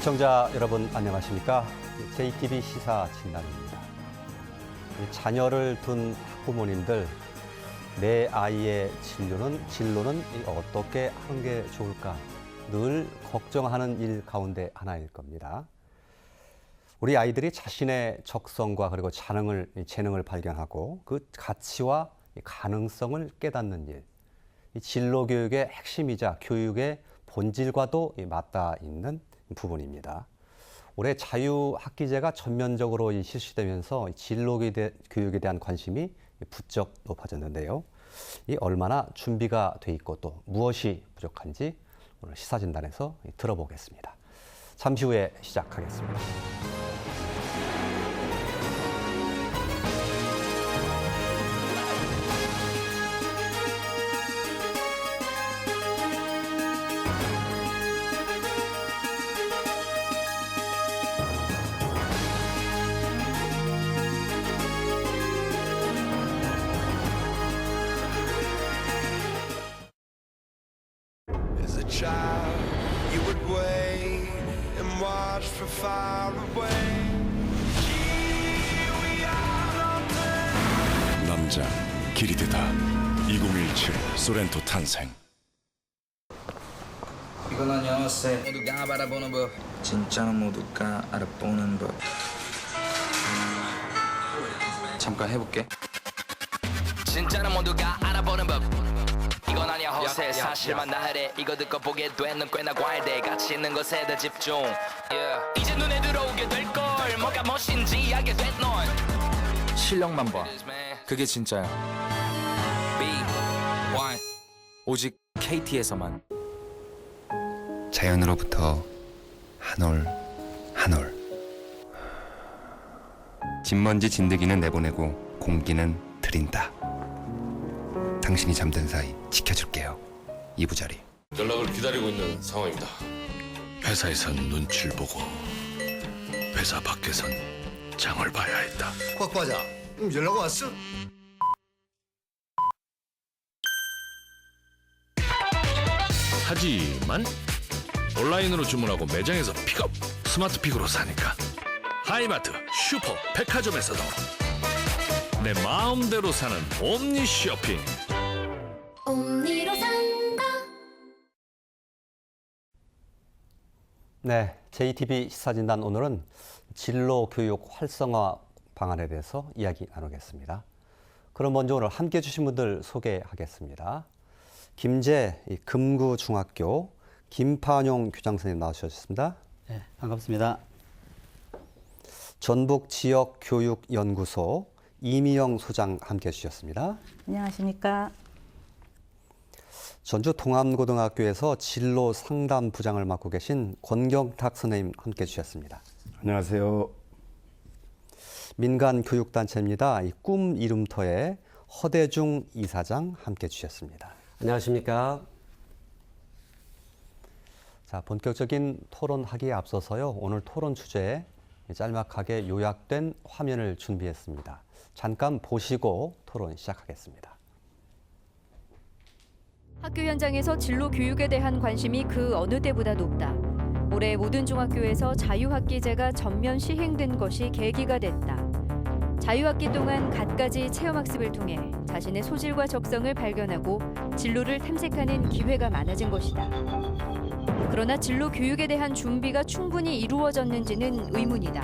시청자 여러분 안녕하십니까? JTBC 시사 진단입니다. 자녀를 둔 학부모님들, 내 아이의 진로는 어떻게 하는 게 좋을까 늘 걱정하는 일 가운데 하나일 겁니다. 우리 아이들이 자신의 적성과 그리고 재능을 발견하고 그 가치와 가능성을 깨닫는 일, 이 진로 교육의 핵심이자 교육의 본질과도 맞닿아 있는 부분입니다. 올해 자유학기제가 전면적으로 실시되면서 진로 교육에 대한 관심이 부쩍 높아졌는데요. 이 얼마나 준비가 돼 있고 또 무엇이 부족한지 오늘 시사진단에서 들어보겠습니다. 잠시 후에 시작하겠습니다. As a child, you would wait and watch from far away. Here we are. 남자 기리드다 2017 소렌토 탄생. 이건 안녕하세요. 모두가 바라보는 법. 진짜는 모두가 알아보는 법. 잠깐 해볼게. 진짜는 모두가 알아보는 법. 이건 아니야 허세. 사실만 나하래. 이거 듣고 보게 되는 꽤나 과일돼. 가치 있는 것에 더 집중. 이제 눈에 들어오게 될걸. 뭐가 멋인지 알게 된 넌. 실력만 봐. 그게 진짜야. B1 오직 KT에서만. 자연으로부터 한 올 한 올. 진먼지 진드기는 내보내고 공기는 드린다. 당신이 잠든 사이 지켜줄게요. 이부자리. 연락을 기다리고 있는 상황입니다. 회사에선 눈치를 보고 회사 밖에선 장을 봐야 했다. 곽 과장, 연락 왔어? 하지만 온라인으로 주문하고 매장에서 픽업, 스마트 픽으로 사니까 하이마트, 슈퍼, 백화점에서도 내 마음대로 사는 옴니 쇼핑. 옴니로 산다. 네, JTBC 시사진단 오늘은 진로 교육 활성화 방안에 대해서 이야기 나누겠습니다. 그럼 먼저 오늘 함께해 주신 분들 소개하겠습니다. 김제 금구중학교 김판용 교장 선생님 나오셨습니다. 네, 반갑습니다. 전북지역교육연구소 이미영 소장 함께해 주셨습니다. 안녕하십니까. 전주 동암고등학교에서 진로 상담 부장을 맡고 계신 권경탁 선생님 함께해 주셨습니다. 안녕하세요. 민간교육단체입니다. 이 꿈 이름터의 허대중 이사장 함께해 주셨습니다. 안녕하십니까. 자, 본격적인 토론하기에 앞서서요. 오늘 토론 주제에 짤막하게 요약된 화면을 준비했습니다. 잠깐 보시고 토론 시작하겠습니다. 학교 현장에서 진로 교육에 대한 관심이 그 어느 때보다 높다. 올해 모든 중학교에서 자유학기제가 전면 시행된 것이 계기가 됐다. 자유학기 동안 갖가지 체험학습을 통해 자신의 소질과 적성을 발견하고 진로를 탐색하는 기회가 많아진 것이다. 그러나 진로 교육에 대한 준비가 충분히 이루어졌는지는 의문이다.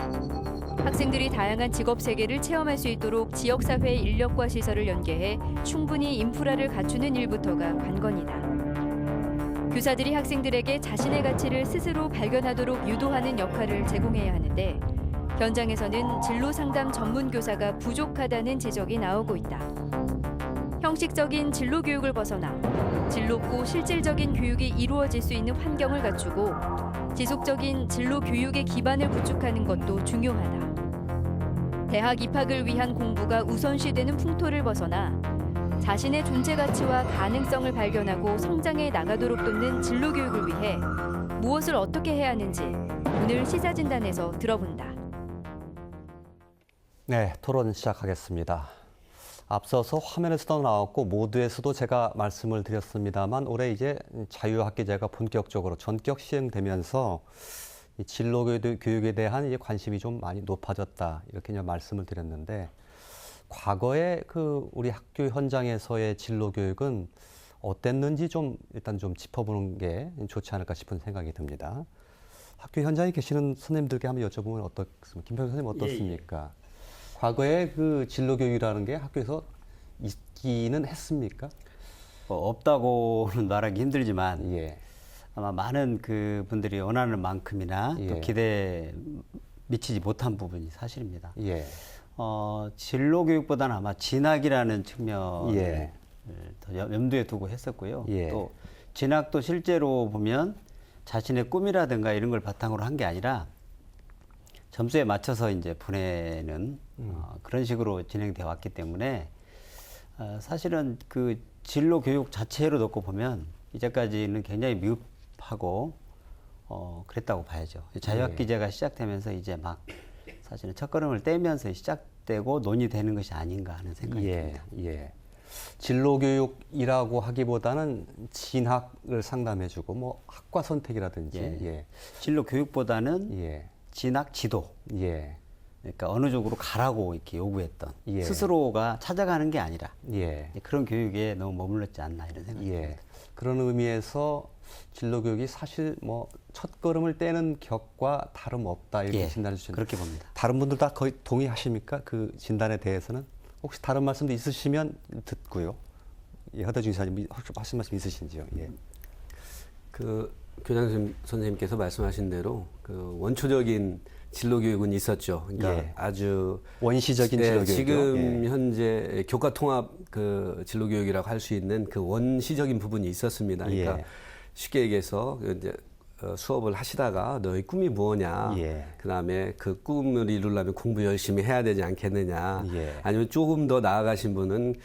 학생들이 다양한 직업 세계를 체험할 수 있도록 지역사회의 인력과 시설을 연계해 충분히 인프라를 갖추는 일부터가 관건이다. 교사들이 학생들에게 자신의 가치를 스스로 발견하도록 유도하는 역할을 제공해야 하는데 현장에서는 진로 상담 전문 교사가 부족하다는 지적이 나오고 있다. 형식적인 진로 교육을 벗어나 질높고 실질적인 교육이 이루어질 수 있는 환경을 갖추고 지속적인 진로 교육의 기반을 구축하는 것도 중요하다. 대학 입학을 위한 공부가 우선시되는 풍토를 벗어나 자신의 존재 가치와 가능성을 발견하고 성장해 나가도록 돕는 진로 교육을 위해 무엇을 어떻게 해야 하는지 오늘 시사진단에서 들어본다. 네, 토론 시작하겠습니다. 앞서서 화면에서도 나왔고 모두에서도 제가 말씀을 드렸습니다만 올해 이제 자유학기제가 본격적으로 전격 시행되면서 이 진로 교육에 대한 이제 관심이 좀 많이 높아졌다 이렇게 이제 말씀을 드렸는데 과거에 그 우리 학교 현장에서의 진로 교육은 어땠는지 좀 일단 좀 짚어보는 게 좋지 않을까 싶은 생각이 듭니다. 학교 현장에 계시는 선생님들께 한번 여쭤보면 어떻습니까? 김평 선생님 어떻습니까? 과거에 그 진로 교육이라는 게 학교에서 있기는 했습니까? 없다고는 말하기 힘들지만 예. 아마 많은 그 분들이 원하는 만큼이나 예. 또 기대에 미치지 못한 부분이 사실입니다. 예. 진로 교육보다는 아마 진학이라는 측면을 예. 더 염두에 두고 했었고요. 예. 또 진학도 실제로 보면 자신의 꿈이라든가 이런 걸 바탕으로 한 게 아니라 점수에 맞춰서 이제 보내는 그런 식으로 진행되어 왔기 때문에 사실은 그 진로 교육 자체로 놓고 보면 이제까지는 굉장히 미흡하고 그랬다고 봐야죠. 자유학기제가 시작되면서 이제 막 사실은 첫걸음을 떼면서 시작되고 논의되는 것이 아닌가 하는 생각이 듭니다. 예. 진로 교육이라고 하기보다는 진학을 상담해주고 뭐 학과 선택이라든지 예. 진로 교육보다는 예. 진학 지도. 예. 그러니까 어느 쪽으로 가라고 이렇게 요구했던 예. 스스로가 찾아가는 게 아니라 예. 그런 교육에 너무 머물렀지 않나 이런 생각이 예. 듭니다. 그런 의미에서 진로 교육이 사실 뭐 첫걸음을 떼는 격과 다름없다 이렇게 예. 진단해 주셨는데 그렇게 봅니다. 다른 분들 다 거의 동의하십니까? 그 진단에 대해서는 혹시 다른 말씀도 있으시면 듣고요. 예, 허대중 이사님 혹시 하신 말씀 있으신지요? 예. 그 교장 선생님께서 말씀하신 대로 그 원초적인 진로 교육은 있었죠. 그러니까 예. 아주 원시적인 진로 교육이요. 지금 예. 현재 교과 통합 그 진로 교육이라고 할 수 있는 그 원시적인 부분이 있었습니다. 그러니까 예. 쉽게 얘기해서 이제 수업을 하시다가 너의 꿈이 무엇냐, 예. 그다음에 그 꿈을 이루려면 공부 열심히 해야 되지 않겠느냐, 예. 아니면 조금 더 나아가신 분은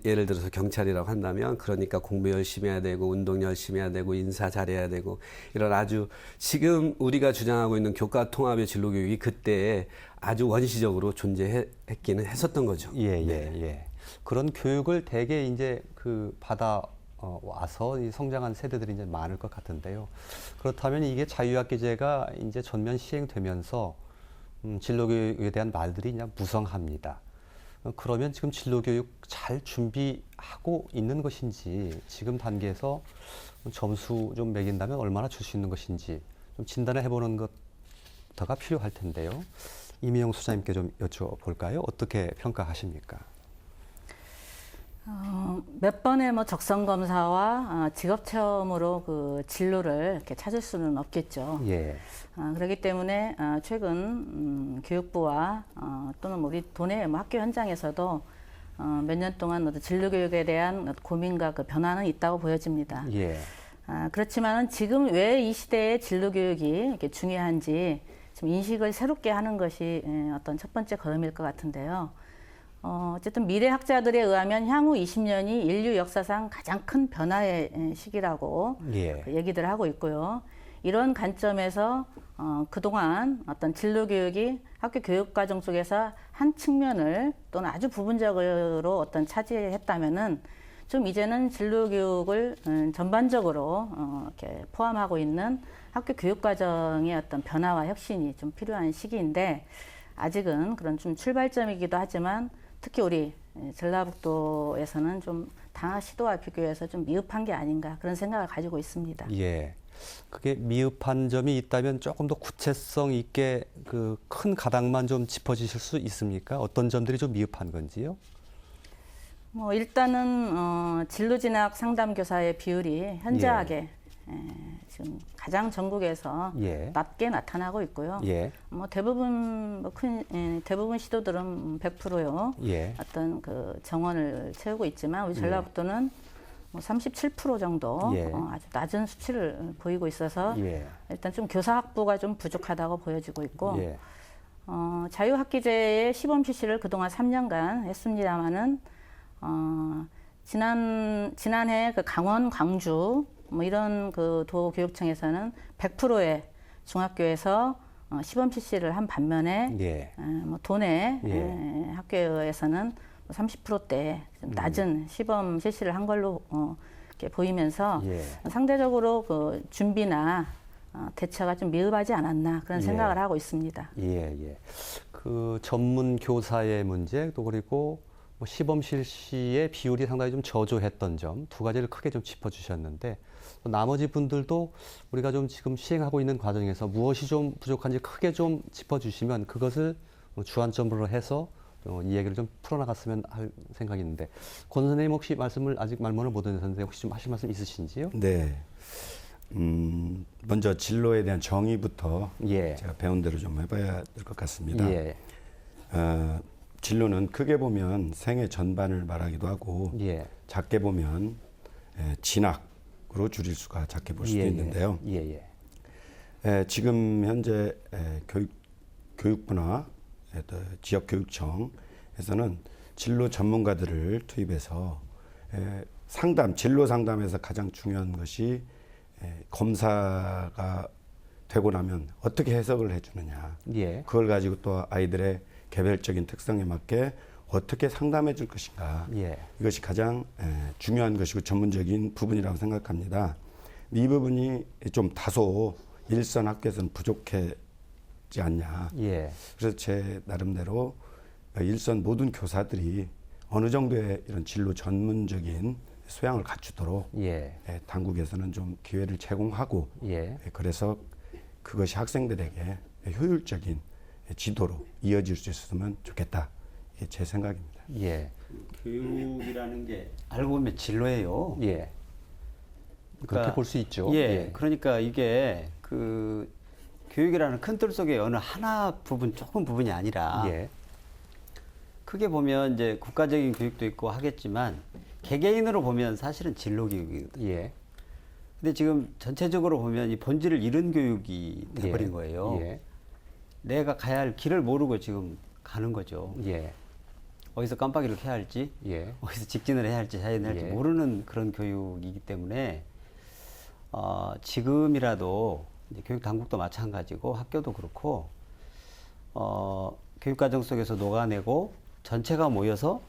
예를 들어서 경찰이라고 한다면 그러니까 공부 열심히 해야 되고 운동 열심히 해야 되고 인사 잘해야 되고 이런 아주 지금 우리가 주장하고 있는 교과 통합의 진로 교육이 그때 아주 원시적으로 존재했기는 했었던 거죠. 예. 그런 교육을 대개 이제 그 받아 와서 이 성장한 세대들이 이제 많을 것 같은데요. 그렇다면 이게 자유학기제가 이제 전면 시행되면서 진로교육에 대한 말들이 그냥 무성합니다. 그러면 지금 진로교육 잘 준비하고 있는 것인지 지금 단계에서 점수 좀 매긴다면 얼마나 줄 수 있는 것인지 좀 진단을 해보는 것부터가 필요할 텐데요. 이미영 수장님께 좀 여쭤볼까요? 어떻게 평가하십니까? 몇 번의 뭐 적성 검사와 직업 체험으로 그 진로를 이렇게 찾을 수는 없겠죠. 예. 그렇기 때문에 최근 교육부와 또는 우리 도내 뭐 학교 현장에서도 몇 년 동안 어떤 진로 교육에 대한 고민과 그 변화는 있다고 보여집니다. 예. 그렇지만은 지금 왜 이 시대의 진로 교육이 이렇게 중요한지 좀 인식을 새롭게 하는 것이 어떤 첫 번째 걸음일 것 같은데요. 어쨌든 미래 학자들에 의하면 향후 20년이 인류 역사상 가장 큰 변화의 시기라고 예. 얘기들 하고 있고요. 이런 관점에서 그동안 어떤 진로 교육이 학교 교육 과정 속에서 한 측면을 또는 아주 부분적으로 어떤 차지했다면은 좀 이제는 진로 교육을 전반적으로 이렇게 포함하고 있는 학교 교육 과정의 어떤 변화와 혁신이 좀 필요한 시기인데 아직은 그런 좀 출발점이기도 하지만 특히 우리 전라북도에서는 좀 당하 시도와 비교해서 좀 미흡한 게 아닌가 그런 생각을 가지고 있습니다. 예. 그게 미흡한 점이 있다면 조금 더 구체성 있게 그 큰 가닥만 좀 짚어주실 수 있습니까? 어떤 점들이 좀 미흡한 건지요? 뭐 일단은 진로 진학 상담 교사의 비율이 현저하게 지금 가장 전국에서 예. 낮게 나타나고 있고요. 예. 뭐 대부분 대부분 시도들은 100%요. 예. 어떤 그 정원을 채우고 있지만 우리 전라북도는 뭐 37% 정도 예. 아주 낮은 수치를 보이고 있어서 예. 일단 좀 교사 확보가 좀 부족하다고 보여지고 있고 예. 자유학기제의 시범 실시를 그동안 3년간 했습니다마는 지난해 그 강원, 광주 뭐 이런 그 도교육청에서는 100%의 중학교에서 시범 실시를 한 반면에 예. 뭐 도내 예. 학교에서는 30%대 좀 낮은 시범 실시를 한 걸로 이렇게 보이면서 예. 상대적으로 그 준비나 대처가 좀 미흡하지 않았나 그런 예. 생각을 하고 있습니다. 예, 예. 그 전문 교사의 문제 또 그리고 뭐 시범 실시의 비율이 상당히 좀 저조했던 점 두 가지를 크게 좀 짚어주셨는데 또 나머지 분들도 우리가 좀 지금 시행하고 있는 과정에서 무엇이 좀 부족한지 크게 좀 짚어주시면 그것을 주안점으로 해서 이 얘기를 좀 풀어나갔으면 할 생각이 있는데 권 선생님 혹시 말씀을 아직 말문을 못 드셨는데 혹시 좀 하실 말씀 있으신지요? 네. 먼저 진로에 대한 정의부터 예. 제가 배운 대로 좀 해봐야 될 것 같습니다. 예. 진로는 크게 보면 생애 전반을 말하기도 하고 예. 작게 보면 진학으로 줄일 수가 작게 볼 수도 예, 있는데요. 예, 지금 현재 교육부나 또 지역교육청에서는 진로 전문가들을 투입해서 진로 상담에서 가장 중요한 것이 검사가 되고 나면 어떻게 해석을 해주느냐. 예. 그걸 가지고 또 아이들의 개별적인 특성에 맞게 어떻게 상담해 줄 것인가. 예. 이것이 가장 중요한 것이고 전문적인 부분이라고 생각합니다. 이 부분이 좀 다소 일선 학교에서는 부족하지 않냐. 예. 그래서 제 나름대로 일선 모든 교사들이 어느 정도의 이런 진로 전문적인 소양을 갖추도록 예. 당국에서는 좀 기회를 제공하고 예. 그래서 그것이 학생들에게 효율적인 지도로 이어질 수 있었으면 좋겠다. 이게 제 생각입니다. 예. 교육이라는 게 알고 보면 진로예요. 예. 그렇게 볼 수 있죠. 예. 그러니까 이게 그 교육이라는 큰 틀 속에 어느 하나 부분, 조금 부분이 아니라 예. 크게 보면 이제 국가적인 교육도 있고 하겠지만 개개인으로 보면 사실은 진로 교육이거든요. 예. 근데 지금 전체적으로 보면 이 본질을 잃은 교육이 돼버린 예. 거예요. 예. 내가 가야 할 길을 모르고 지금 가는 거죠. 예. 어디서 깜빡이를 켜야 할지, 예. 어디서 직진을 해야 할지, 해야 할지 예. 모르는 그런 교육이기 때문에 지금이라도 이제 교육 당국도 마찬가지고 학교도 그렇고 교육과정 속에서 녹아내고 전체가 모여서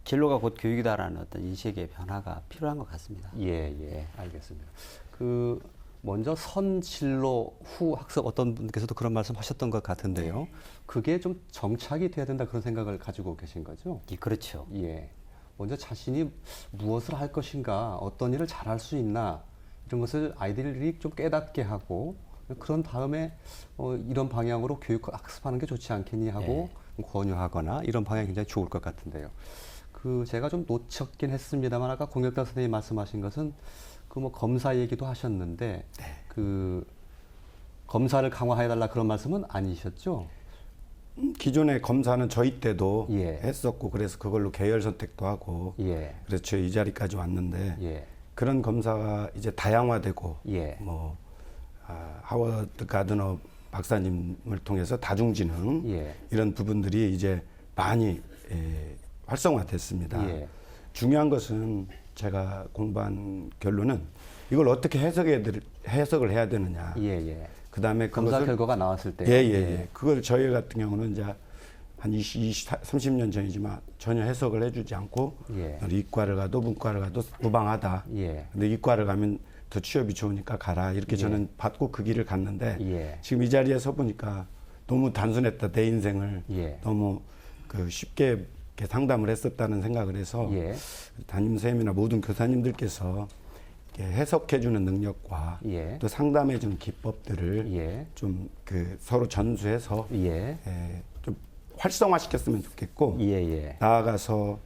진로가 곧 교육이다라는 어떤 인식의 변화가 필요한 것 같습니다. 예, 예, 알겠습니다. 그 먼저 선진로 후 학습 어떤 분께서도 그런 말씀하셨던 것 같은데요. 그게 좀 정착이 돼야 된다 그런 생각을 가지고 계신 거죠? 예, 그렇죠. 예. 먼저 자신이 무엇을 할 것인가, 어떤 일을 잘할 수 있나 이런 것을 아이들이 좀 깨닫게 하고 그런 다음에 이런 방향으로 교육 학습하는 게 좋지 않겠니 하고 권유하거나 이런 방향이 굉장히 좋을 것 같은데요. 그 제가 좀 놓쳤긴 했습니다만 아까 공격당 선생님이 말씀하신 것은 그 뭐 검사 얘기도 하셨는데 그 검사를 강화해달라 그런 말씀은 아니셨죠? 기존의 검사는 저희 때도 예. 했었고 그래서 그걸로 계열 선택도 하고 예. 그래서 저희 이 자리까지 왔는데 예. 그런 검사가 이제 다양화되고 예. 뭐 하워드 가드너 박사님을 통해서 다중지능 예. 이런 부분들이 이제 많이 활성화됐습니다. 예. 중요한 것은 제가 공부한 결론은 이걸 어떻게 해석을 해야 되느냐. 예, 예. 그다음에 검사 그것을 결과가 나왔을 때. 예. 그걸 저희 같은 경우는 이제 한 30년 전이지만 전혀 해석을 해주지 않고 예. 이과를 가도 문과를 가도 무방하다. 예. 근데 이과를 가면 더 취업이 좋으니까 가라. 이렇게 예. 저는 받고 그 길을 갔는데 예. 지금 이 자리에 서 보니까 너무 단순했다. 내 인생을 예. 너무 쉽게 이렇게 상담을 했었다는 생각을 해서 예. 담임선생님이나 모든 교사님들께서 이렇게 해석해주는 능력과 예. 또 상담해주는 기법들을 예. 좀 서로 전수해서 예. 좀 활성화시켰으면 좋겠고 예. 나아가서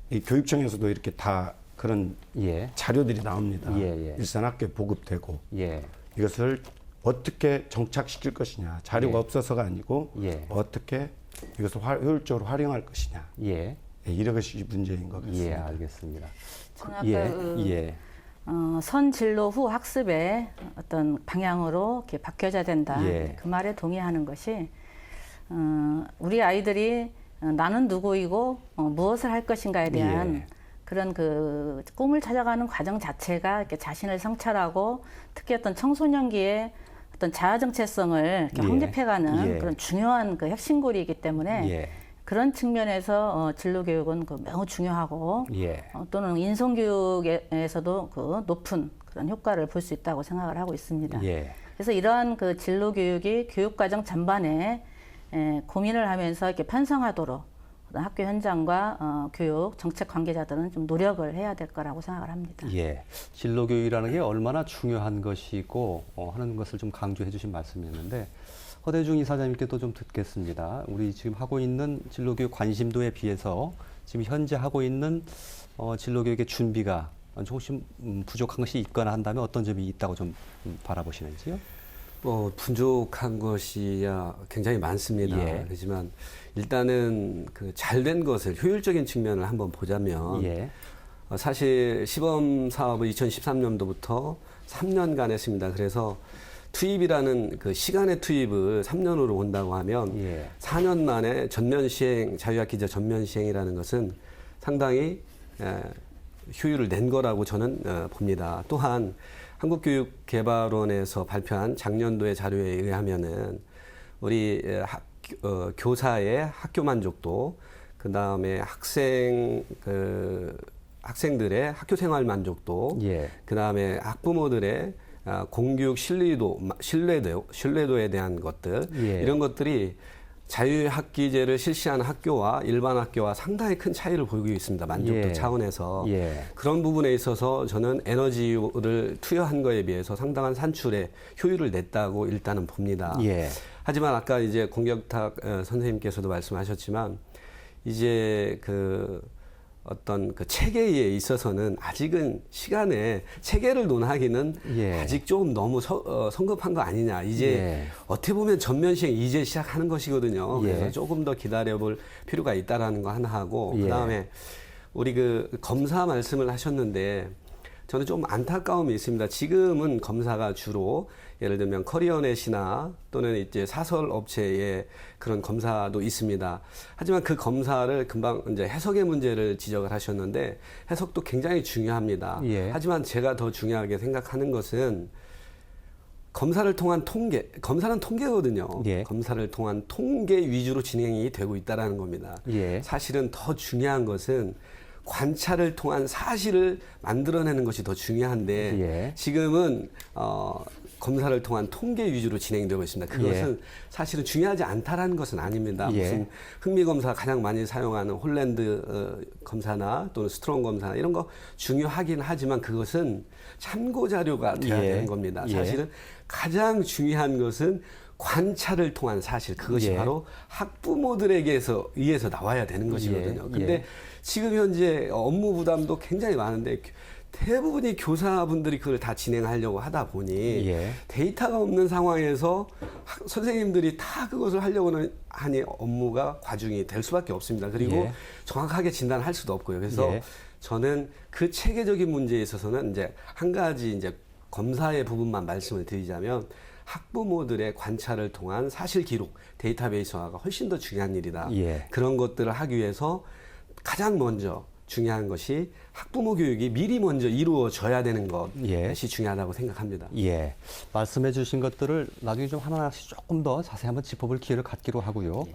이 교육청에서도 이렇게 다 그런 예. 자료들이 나옵니다. 예. 일산학교에 보급되고 예. 이것을 어떻게 정착시킬 것이냐. 자료가 예. 없어서가 아니고 예. 어떻게 이것을 효율적으로 활용할 것이냐. 예. 이런 것이 문제인 것 같습니다. 예, 알겠습니다. 저는 아까 예. 선진로 후 학습의 어떤 방향으로 이렇게 바뀌어야 된다. 예. 그 말에 동의하는 것이 우리 아이들이 나는 누구이고 무엇을 할 것인가에 대한 예. 그런 그 꿈을 찾아가는 과정 자체가 이렇게 자신을 성찰하고 특히 어떤 청소년기에 어떤 자아 정체성을 이렇게 예. 확립해가는 예. 그런 중요한 그 핵심고리이기 때문에 예. 그런 측면에서 진로 교육은 매우 중요하고 예. 또는 인성 교육에서도 그 높은 그런 효과를 볼 수 있다고 생각을 하고 있습니다. 예. 그래서 이러한 그 진로 교육이 교육과정 전반에 고민을 하면서 이렇게 편성하도록 학교 현장과 교육 정책 관계자들은 좀 노력을 해야 될 거라고 생각을 합니다. 예, 진로 교육이라는 게 얼마나 중요한 것이고 하는 것을 좀 강조해 주신 말씀이었는데 허대중 이사장님께도 좀 듣겠습니다. 우리 지금 하고 있는 진로 교육 관심도에 비해서 지금 현재 하고 있는 진로 교육의 준비가 조금씩 부족한 것이 있거나 한다면 어떤 점이 있다고 좀 바라보시는지요? 부족한 것이야 굉장히 많습니다. 예. 그렇지만 일단은 그 잘된 것을 효율적인 측면을 한번 보자면 예. 사실 시범 사업을 2013년도부터 3년간 했습니다. 그래서 투입이라는 그 시간의 투입을 3년으로 온다고 하면 예. 4년 만에 전면 시행, 자유학기제 전면 시행이라는 것은 상당히 효율을 낸 거라고 저는 봅니다. 또한 한국교육개발원에서 발표한 작년도의 자료에 의하면은 우리 교사의 학교 만족도, 그 다음에 학생들의 학교 생활 만족도, 예. 그 다음에 학부모들의 공교육 신뢰도에 대한 것들, 예. 이런 것들이 자유학기제를 실시하는 학교와 일반 학교와 상당히 큰 차이를 보이고 있습니다. 만족도 예. 차원에서. 예. 그런 부분에 있어서 저는 에너지를 투여한 거에 비해서 상당한 산출에 효율을 냈다고 일단은 봅니다. 예. 하지만 아까 이제 공격탁 선생님께서도 말씀하셨지만 이제 그 어떤 그 체계에 있어서는 아직은 시간에 체계를 논하기는 예. 아직 조금 너무 성급한 거 아니냐. 이제 예. 어떻게 보면 전면 시행 이제 시작하는 것이거든요. 예. 그래서 조금 더 기다려볼 필요가 있다라는 거 하나 하고 예. 그다음에 우리 그 검사 말씀을 하셨는데 저는 좀 안타까움이 있습니다. 지금은 검사가 주로 예를 들면 커리어넷이나 또는 이제 사설 업체의 그런 검사도 있습니다. 하지만 그 검사를 금방 이제 해석의 문제를 지적을 하셨는데 해석도 굉장히 중요합니다. 예. 하지만 제가 더 중요하게 생각하는 것은 검사를 통한 검사는 통계거든요. 예. 검사를 통한 통계 위주로 진행이 되고 있다라는 겁니다. 예. 사실은 더 중요한 것은 관찰을 통한 사실을 만들어내는 것이 더 중요한데 예. 지금은 검사를 통한 통계 위주로 진행되고 있습니다. 그것은 사실은 중요하지 않다라는 것은 아닙니다. 예. 무슨 흥미 검사 가장 많이 사용하는 홀랜드 검사나 또는 스트롱 검사나 이런 거 중요하긴 하지만 그것은 참고 자료가 돼야 예. 되는 겁니다. 예. 사실은 가장 중요한 것은 관찰을 통한 사실 그것이 예. 바로 학부모들에게서 의해서 나와야 되는 것이거든요. 예. 근데 예. 지금 현재 업무 부담도 굉장히 많은데 대부분이 교사분들이 그걸 다 진행하려고 하다 보니 예. 데이터가 없는 상황에서 선생님들이 다 그것을 하려고는 하니 업무가 과중이 될 수밖에 없습니다. 그리고 예. 정확하게 진단할 수도 없고요. 그래서 예. 저는 그 체계적인 문제에 있어서는 이제 한 가지 이제 검사의 부분만 말씀을 드리자면 학부모들의 관찰을 통한 사실 기록, 데이터베이스화가 훨씬 더 중요한 일이다. 예. 그런 것들을 하기 위해서 가장 먼저 중요한 것이 학부모 교육이 미리 먼저 이루어져야 되는 것이 예. 중요하다고 생각합니다. 예. 말씀해 주신 것들을 나중에 좀 하나씩 조금 더 자세히 한번 짚어볼 기회를 갖기로 하고요.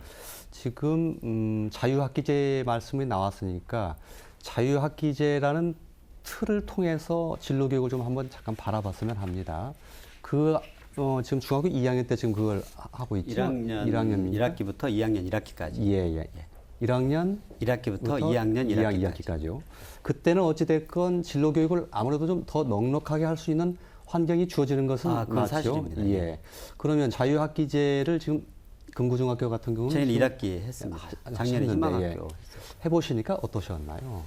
지금 자유학기제 말씀이 나왔으니까 자유학기제라는 틀을 통해서 진로교육을 좀 한번 잠깐 바라봤으면 합니다. 지금 중학교 2학년 때 지금 그걸 하고 있죠? 1학년 1학기부터 2학년 1학기까지. 예. 1학년 1학기부터 2학년 1학기까지요. 그때는 어찌됐건 진로교육을 아무래도 좀 더 넉넉하게 할 수 있는 환경이 주어지는 것은 그건 맞죠? 사실입니다. 예. 그러면 자유학기제를 지금 금구중학교 같은 경우는 저희는 지금 1학기 했습니다. 작년에 하셨는데, 희망학교. 예. 해보시니까 어떠셨나요?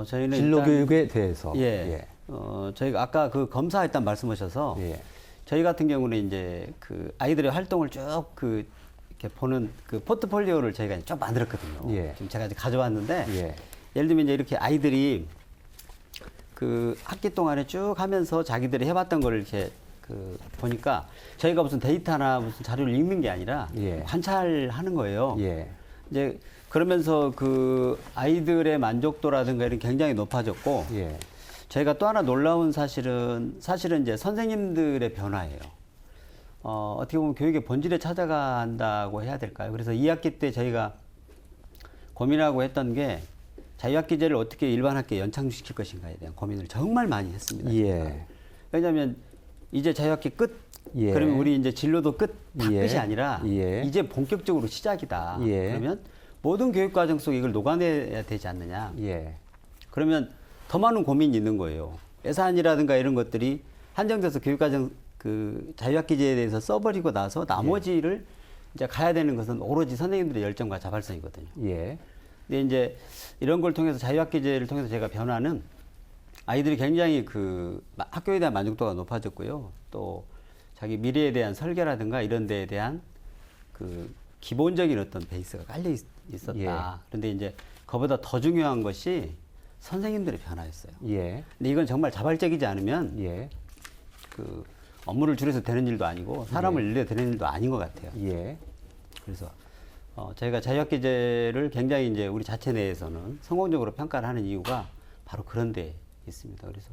저희는 진로교육에 대해서. 예. 저희가 아까 그 검사했단 말씀하셔서 예. 저희 같은 경우는 이제 그 아이들의 활동을 쭉 이렇게 보는 그 포트폴리오를 저희가 쭉 만들었거든요. 예. 지금 제가 가져왔는데 예. 예를 들면 이제 이렇게 아이들이 그 학기 동안에 쭉 하면서 자기들이 해봤던 거를 이렇게 그 보니까 저희가 무슨 데이터나 무슨 자료를 읽는 게 아니라 예. 관찰하는 거예요. 예. 이제 그러면서 그 아이들의 만족도라든가 이런 게 굉장히 높아졌고 예. 저희가 또 하나 놀라운 사실은 이제 선생님들의 변화예요. 어떻게 보면 교육의 본질에 찾아간다고 해야 될까요? 그래서 2학기 때 저희가 고민하고 했던 게 자유학기제를 어떻게 일반 학교에 연장시킬 것인가에 대한 고민을 정말 많이 했습니다. 예. 왜냐하면 이제 자유학기 예. 그러면 우리 이제 진로도 다 예. 끝이 아니라 예. 이제 본격적으로 시작이다. 예. 그러면 모든 교육 과정 속에 이걸 녹아내야 되지 않느냐. 예. 그러면 더 많은 고민이 있는 거예요. 예산이라든가 이런 것들이 한정돼서 교육과정 그 자유학기제에 대해서 써버리고 나서 나머지를 이제 가야 되는 것은 오로지 선생님들의 열정과 자발성이거든요. 예. 근데 이제 이런 걸 통해서 자유학기제를 통해서 제가 변화는 아이들이 굉장히 그 학교에 대한 만족도가 높아졌고요. 또 자기 미래에 대한 설계라든가 이런 데에 대한 그 기본적인 어떤 베이스가 깔려 있었다. 예. 그런데 이제 그보다 더 중요한 것이 선생님들의 변화였어요. 예. 근데 이건 정말 자발적이지 않으면 예. 그 업무를 줄여서 되는 일도 아니고 사람을 일려야 되는 일도 아닌 것 같아요. 예. 그래서 저희가 자유학기제를 굉장히 이제 우리 자체 내에서는 성공적으로 평가를 하는 이유가 바로 그런 데 있습니다. 그래서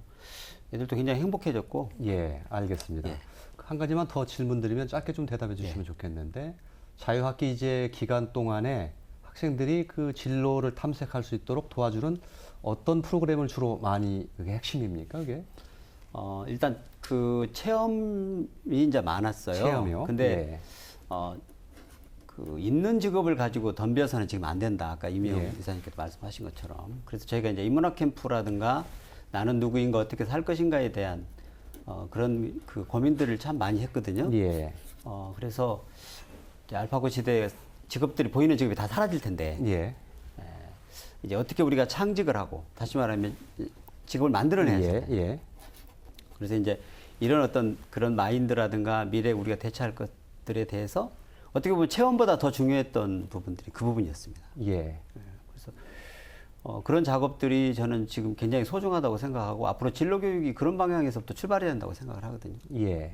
애들도 굉장히 행복해졌고. 예, 알겠습니다. 예. 한 가지만 더 질문드리면 짧게 좀 대답해 주시면 좋겠는데, 자유학기제 기간 동안에 학생들이 그 진로를 탐색할 수 있도록 도와주는 어떤 프로그램을 주로 많이, 그게 핵심입니까, 그게? 일단 그 체험이 이제 많았어요. 체험이요? 근데 그 있는 직업을 가지고 덤벼서는 지금 안 된다. 아까 이미영 예. 이사님께서 말씀하신 것처럼. 그래서 저희가 이제 인문학 캠프라든가 나는 누구인가 어떻게 살 것인가에 대한 그런 그 고민들을 참 많이 했거든요. 예. 그래서 이제 알파고 시대에 직업들이 보이는 직업이 다 사라질 텐데 예. 이제 어떻게 우리가 창직을 하고 다시 말하면 직업을 만들어내야죠. 예. 예. 그래서 이제 이런 어떤 그런 마인드라든가 미래에 우리가 대처할 것들에 대해서 어떻게 보면 체험보다 더 중요했던 부분들이 그 부분이었습니다. 예. 그래서 그런 작업들이 저는 지금 굉장히 소중하다고 생각하고 앞으로 진로교육이 그런 방향에서부터 출발해야 한다고 생각을 하거든요. 예.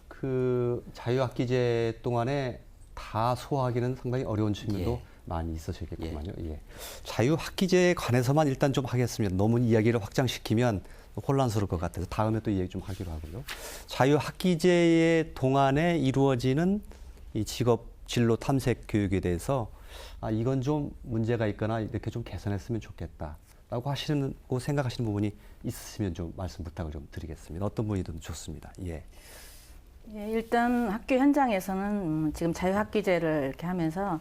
그 자유학기제 동안에 다 소화하기는 상당히 어려운 측면도 예. 많이 있으시겠구만요. 예. 자유학기제에 관해서만 일단 좀 하겠습니다. 너무 이야기를 확장시키면 혼란스러울 것 같아서 다음에 또 이야기 좀 하기로 하고요. 자유학기제의 동안에 이루어지는 이 직업 진로 탐색 교육에 대해서 이건 좀 문제가 있거나 이렇게 좀 개선했으면 좋겠다라고 하시고 생각하시는 부분이 있으시면 좀 말씀 부탁을 좀 드리겠습니다. 어떤 분이든 좋습니다. 예. 예, 일단 학교 현장에서는 지금 자유학기제를 이렇게 하면서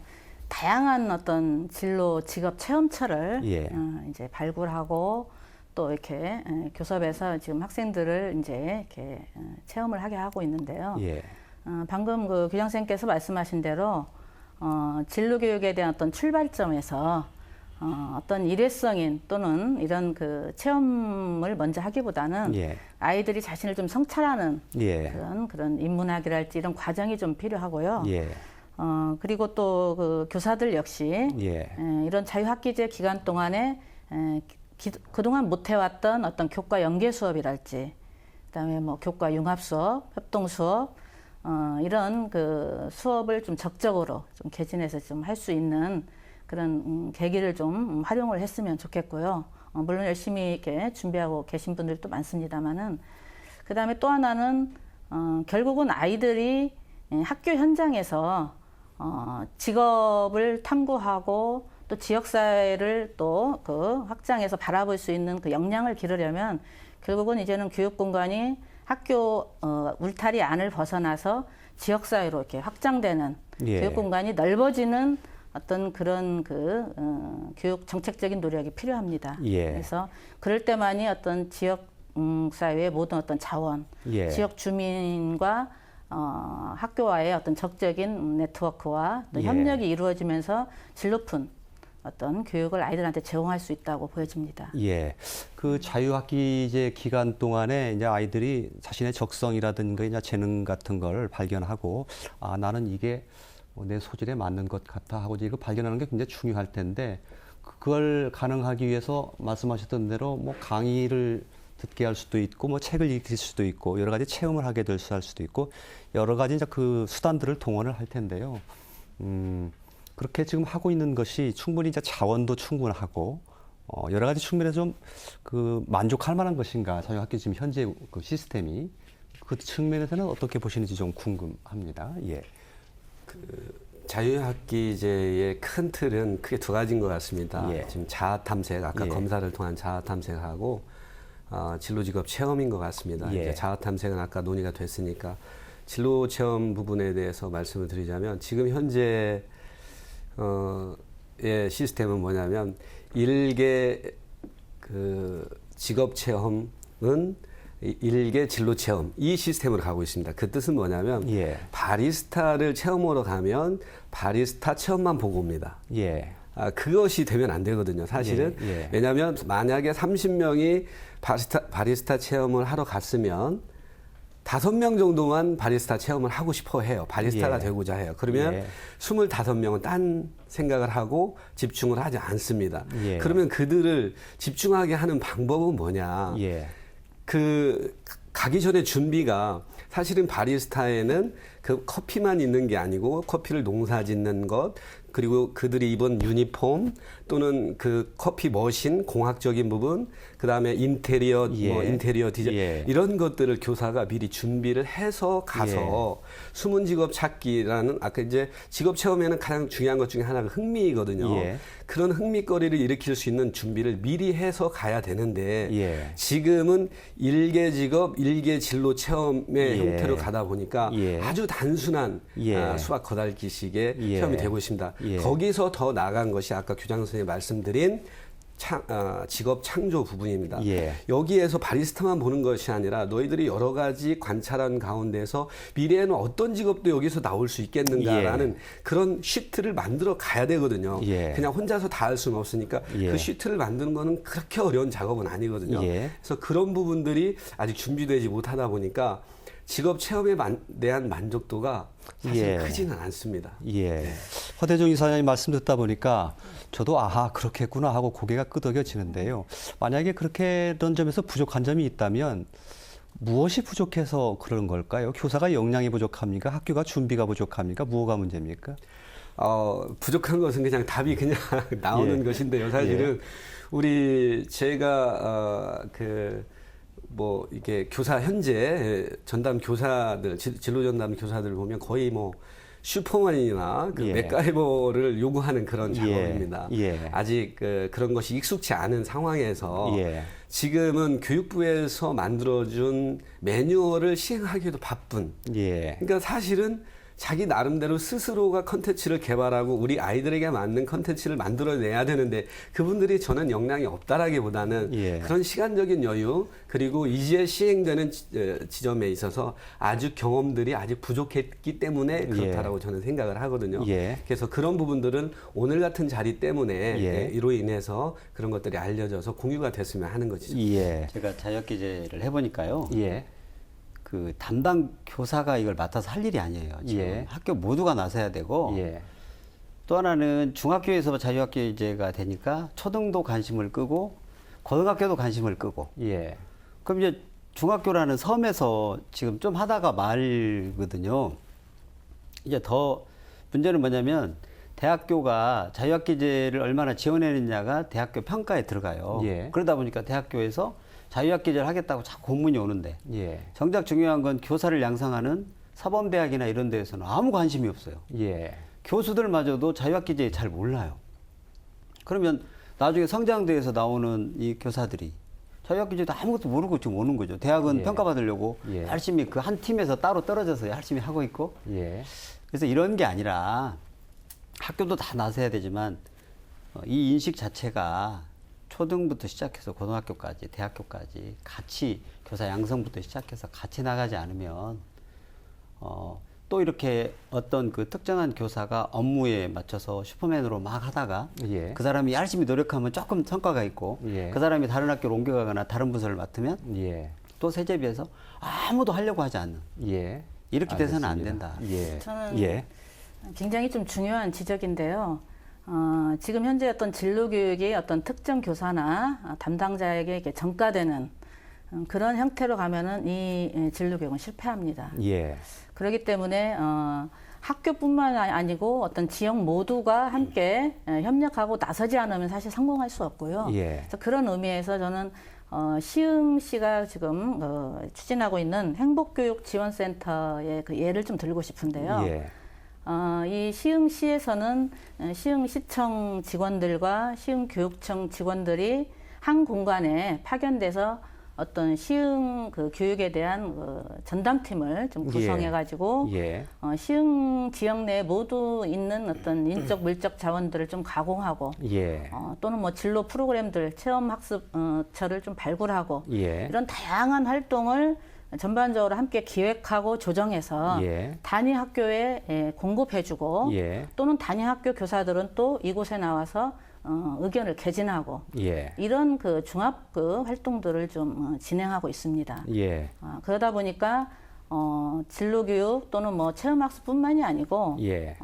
다양한 어떤 진로 직업 체험처를 예. 이제 발굴하고 또 이렇게 교섭에서 지금 학생들을 이제 이렇게 체험을 하게 하고 있는데요. 예. 방금 그 교장선생님께서 말씀하신 대로 진로 교육에 대한 어떤 출발점에서 어떤 일회성인 또는 이런 그 체험을 먼저 하기보다는 예. 아이들이 자신을 좀 성찰하는 예. 그런 인문학이랄지 이런 과정이 좀 필요하고요. 예. 그리고 또 그 교사들 역시 예. 이런 자유학기제 기간 동안에 그동안 못 해왔던 어떤 교과 연계 수업이랄지, 그다음에 뭐 교과 융합 수업, 협동 수업, 이런 그 수업을 좀 적극적으로 좀 개진해서 좀 할 수 있는 그런 계기를 좀 활용을 했으면 좋겠고요. 물론 열심히 이렇게 준비하고 계신 분들도 많습니다만은, 그다음에 또 하나는 결국은 아이들이 학교 현장에서 직업을 탐구하고 또 지역사회를 또 그 확장해서 바라볼 수 있는 그 역량을 기르려면 결국은 이제는 교육 공간이 학교 울타리 안을 벗어나서 지역사회로 이렇게 확장되는 예. 교육 공간이 넓어지는 어떤 그런 그 교육 정책적인 노력이 필요합니다. 예. 그래서 그럴 때만이 어떤 지역 사회의 모든 어떤 자원, 예. 지역 주민과 학교와의 어떤 적적인 네트워크와 또 예. 협력이 이루어지면서 질 높은 어떤 교육을 아이들한테 제공할 수 있다고 보여집니다. 예. 그 자유학기제 기간 동안에 이제 아이들이 자신의 적성이라든가 이제 재능 같은 걸 발견하고 나는 이게 내 소질에 맞는 것 같아 하고 이거 발견하는 게 굉장히 중요할 텐데 그걸 가능하기 위해서 말씀하셨던 대로 뭐 강의를 듣게 할 수도 있고 뭐 책을 읽을 수도 있고 여러 가지 체험을 하게 될 수도 있고 여러 가지 이제 그 수단들을 동원을 할 텐데요. 그렇게 지금 하고 있는 것이 충분히 이제 자원도 충분하고 여러 가지 측면에서 좀 그 만족할 만한 것인가 자유학기 지금 현재 그 시스템이 그 측면에서는 어떻게 보시는지 좀 궁금합니다. 예. 자유학기제의 큰 틀은 크게 두 가지인 것 같습니다. 예. 지금 자아 탐색, 아까 예. 검사를 통한 자아 탐색하고 진로 직업 체험인 것 같습니다. 예. 이제 자아 탐색은 아까 논의가 됐으니까 진로 체험 부분에 대해서 말씀을 드리자면 지금 현재 의 시스템은 뭐냐면 일개 그 직업 체험은 일개 진로 체험 이 시스템으로 가고 있습니다. 그 뜻은 뭐냐면 예. 바리스타를 체험하러 가면 바리스타 체험만 보고 옵니다. 예. 그것이 되면 안 되거든요. 사실은 예, 예. 왜냐하면 만약에 30명이 바리스타 체험을 하러 갔으면 5명 정도만 바리스타 체험을 하고 싶어 해요. 바리스타가 예. 되고자 해요. 그러면 예. 25명은 딴 생각을 하고 집중을 하지 않습니다. 예. 그러면 그들을 집중하게 하는 방법은 뭐냐? 예. 그 가기 전에 준비가 사실은 바리스타에는 그 커피만 있는 게 아니고 커피를 농사 짓는 것 그리고 그들이 입은 유니폼 또는 그 커피 머신 공학적인 부분 그다음에 인테리어 예. 인테리어 디자인 예. 이런 것들을 교사가 미리 준비를 해서 가서 숨은 직업 찾기라는 아까 이제 직업 체험에는 가장 중요한 것 중에 하나가 흥미거든요. 예. 그런 흥미거리를 일으킬 수 있는 준비를 미리 해서 가야 되는데 예. 지금은 일개 직업, 일개 진로 체험의 예. 형태로 가다 보니까 예. 아주 단순한 예. 수학 거달기식의 예. 체험이 되고 있습니다. 예. 거기서 더 나아간 것이 아까 교장 선생님이 말씀드린 직업 창조 부분입니다. 예. 여기에서 바리스타만 보는 것이 아니라 너희들이 여러 가지 관찰한 가운데서 미래에는 어떤 직업도 여기서 나올 수 있겠는가라는 예. 그런 시트를 만들어 가야 되거든요. 예. 그냥 혼자서 다 할 수는 없으니까 예. 그 시트를 만드는 거는 그렇게 어려운 작업은 아니거든요. 예. 그래서 그런 부분들이 아직 준비되지 못하다 보니까 직업 체험에 대한 만족도가 사실 예. 크지는 않습니다. 예. 허대중 이사장님 말씀 듣다 보니까 저도 아하 그렇겠구나 하고 고개가 끄덕여지는데요. 만약에 그런 점에서 부족한 점이 있다면 무엇이 부족해서 그런 걸까요? 교사가 역량이 부족합니까? 학교가 준비가 부족합니까? 무엇가 문제입니까? 부족한 것은 그냥 답이 그냥 나오는 예. 것인데요. 사실은 제가 이게 교사 현재 전담 교사들 진로 전담 교사들 보면 거의 뭐 슈퍼맨이나 예. 맥가이버를 요구하는 그런 예. 작업입니다. 예. 아직 그런 것이 익숙치 않은 상황에서 예. 지금은 교육부에서 만들어준 매뉴얼을 시행하기도 바쁜. 예. 그러니까 사실은 자기 나름대로 스스로가 컨텐츠를 개발하고 우리 아이들에게 맞는 컨텐츠를 만들어내야 되는데 그분들이 저는 역량이 없다라기보다는 예. 그런 시간적인 여유 그리고 이제 시행되는 지점에 있어서 아주 경험들이 아직 부족했기 때문에 그렇다라고 저는 생각을 하거든요. 예. 그래서 그런 부분들은 오늘 같은 자리 때문에 예. 이로 인해서 그런 것들이 알려져서 공유가 됐으면 하는 것이죠. 예. 제가 자격기재를 해보니까요. 예. 그 담당 교사가 이걸 맡아서 할 일이 아니에요. 지금 예. 학교 모두가 나서야 되고 예. 또 하나는 중학교에서 자유학기제가 되니까 초등도 관심을 끄고 고등학교도 관심을 끄고 예. 그럼 이제 중학교라는 섬에서 지금 좀 하다가 말거든요. 이제 더 문제는 뭐냐면 대학교가 자유학기제를 얼마나 지원했느냐가 대학교 평가에 들어가요. 예. 그러다 보니까 대학교에서 자유학기제를 하겠다고 자꾸 공문이 오는데 예. 정작 중요한 건 교사를 양성하는 사범대학이나 이런 데에서는 아무 관심이 없어요. 예. 교수들마저도 자유학기제에 잘 몰라요. 그러면 나중에 성장대에서 나오는 이 교사들이 자유학기제도 아무것도 모르고 지금 오는 거죠. 대학은 예. 평가받으려고 예. 열심히 그 한 팀에서 따로 떨어져서 열심히 하고 있고 예. 그래서 이런 게 아니라 학교도 다 나서야 되지만 이 인식 자체가 초등부터 시작해서 고등학교까지 대학교까지 같이 교사 양성부터 시작해서 같이 나가지 않으면 또 이렇게 어떤 그 특정한 교사가 업무에 맞춰서 슈퍼맨으로 막 하다가 예. 그 사람이 열심히 노력하면 조금 성과가 있고 예. 그 사람이 다른 학교로 옮겨가거나 다른 부서를 맡으면 예. 또 세제비에서 아무도 하려고 하지 않는 예. 이렇게 돼서는 안 알겠습니다. 된다. 예. 저는 예. 굉장히 좀 중요한 지적인데요. 지금 현재 어떤 진로 교육이 어떤 특정 교사나 담당자에게 이렇게 전가되는 그런 형태로 가면은 이 진로 교육은 실패합니다. 예. 그렇기 때문에 학교뿐만 아니고 어떤 지역 모두가 함께 협력하고 나서지 않으면 사실 성공할 수 없고요. 예. 그래서 그런 의미에서 저는 시흥시가 지금 추진하고 있는 행복교육지원센터의 그 예를 좀 들고 싶은데요. 예. 이 시흥시에서는 시흥시청 직원들과 시흥교육청 직원들이 한 공간에 파견돼서 어떤 시흥 그 교육에 대한 그 전담팀을 좀 구성해가지고 예. 시흥 지역 내에 모두 있는 어떤 인적 물적 자원들을 좀 가공하고 예. 또는 뭐 진로 프로그램들 체험 학습처를 좀 발굴하고 예. 이런 다양한 활동을 전반적으로 함께 기획하고 조정해서 예. 단위 학교에 공급해주고 예. 또는 단위 학교 교사들은 또 이곳에 나와서 의견을 개진하고 예. 이런 그 종합 그 활동들을 좀 진행하고 있습니다. 예. 그러다 보니까 진로교육 또는 뭐 체험학습뿐만이 아니고 예.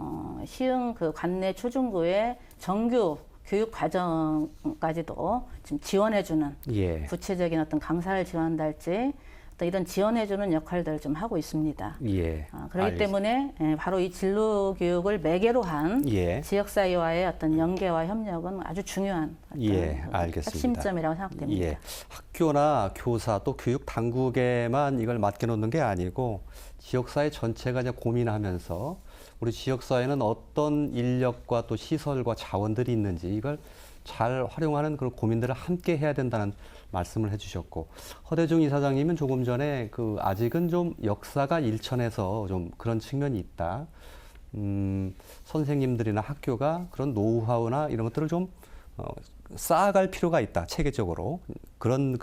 시흥 그 관내 초중고의 정규 교육 과정까지도 지금 지원해주는 예. 구체적인 어떤 강사를 지원한달지 또 이런 지원해주는 역할들을 좀 하고 있습니다. 예. 그렇기 때문에 바로 이 진로 교육을 매개로 한 예. 지역사회와의 어떤 연계와 협력은 아주 중요한 어떤 예, 알겠습니다. 핵심점이라고 생각됩니다. 예. 학교나 교사 또 교육 당국에만 이걸 맡겨놓는 게 아니고 지역사회 전체가 이제 고민하면서 우리 지역사회는 어떤 인력과 또 시설과 자원들이 있는지 이걸 잘 활용하는 그런 고민들을 함께 해야 된다는 말씀을 해주셨고, 허대중 이사장님은 조금 전에 아직은 좀 역사가 일천해서 좀 그런 측면이 있다. 선생님들이나 학교가 그런 노하우나 이런 것들을 좀 쌓아갈 필요가 있다. 체계적으로 그런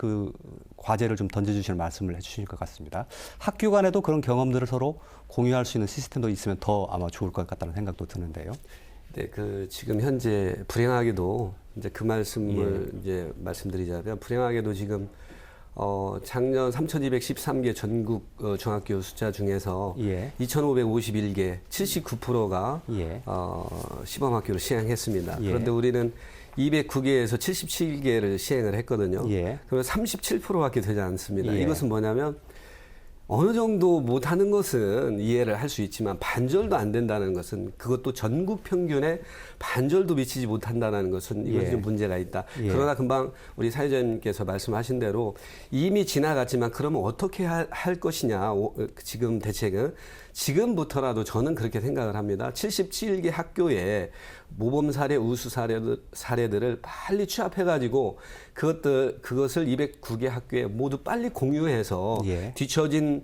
과제를 좀 던져주시는 말씀을 해주실 것 같습니다. 학교 간에도 그런 경험들을 서로 공유할 수 있는 시스템도 있으면 더 아마 좋을 것 같다는 생각도 드는데요. 네, 지금 현재 불행하게도 이제 그 말씀을 이제 말씀드리자면 불행하게도 지금 작년 3,213개 전국 중학교 숫자 중에서 2,551개 79%가 시범학교를 시행했습니다. 그런데 우리는 209개에서 77개를 시행을 했거든요. 그러면 37%밖에 되지 않습니다. 이것은 뭐냐면 어느 정도 못하는 것은 이해를 할 수 있지만 반절도 안 된다는 것은, 그것도 전국 평균에 반절도 미치지 못한다는 것은 이것이 좀 문제가 있다. 그러나 금방 우리 사회자님께서 말씀하신 대로 이미 지나갔지만 그러면 어떻게 할 것이냐, 지금 대책은 지금부터라도 저는 그렇게 생각을 합니다. 77개 학교에 모범 사례, 우수 사례들을 빨리 취합해가지고 그것을 209개 학교에 모두 빨리 공유해서 뒤처진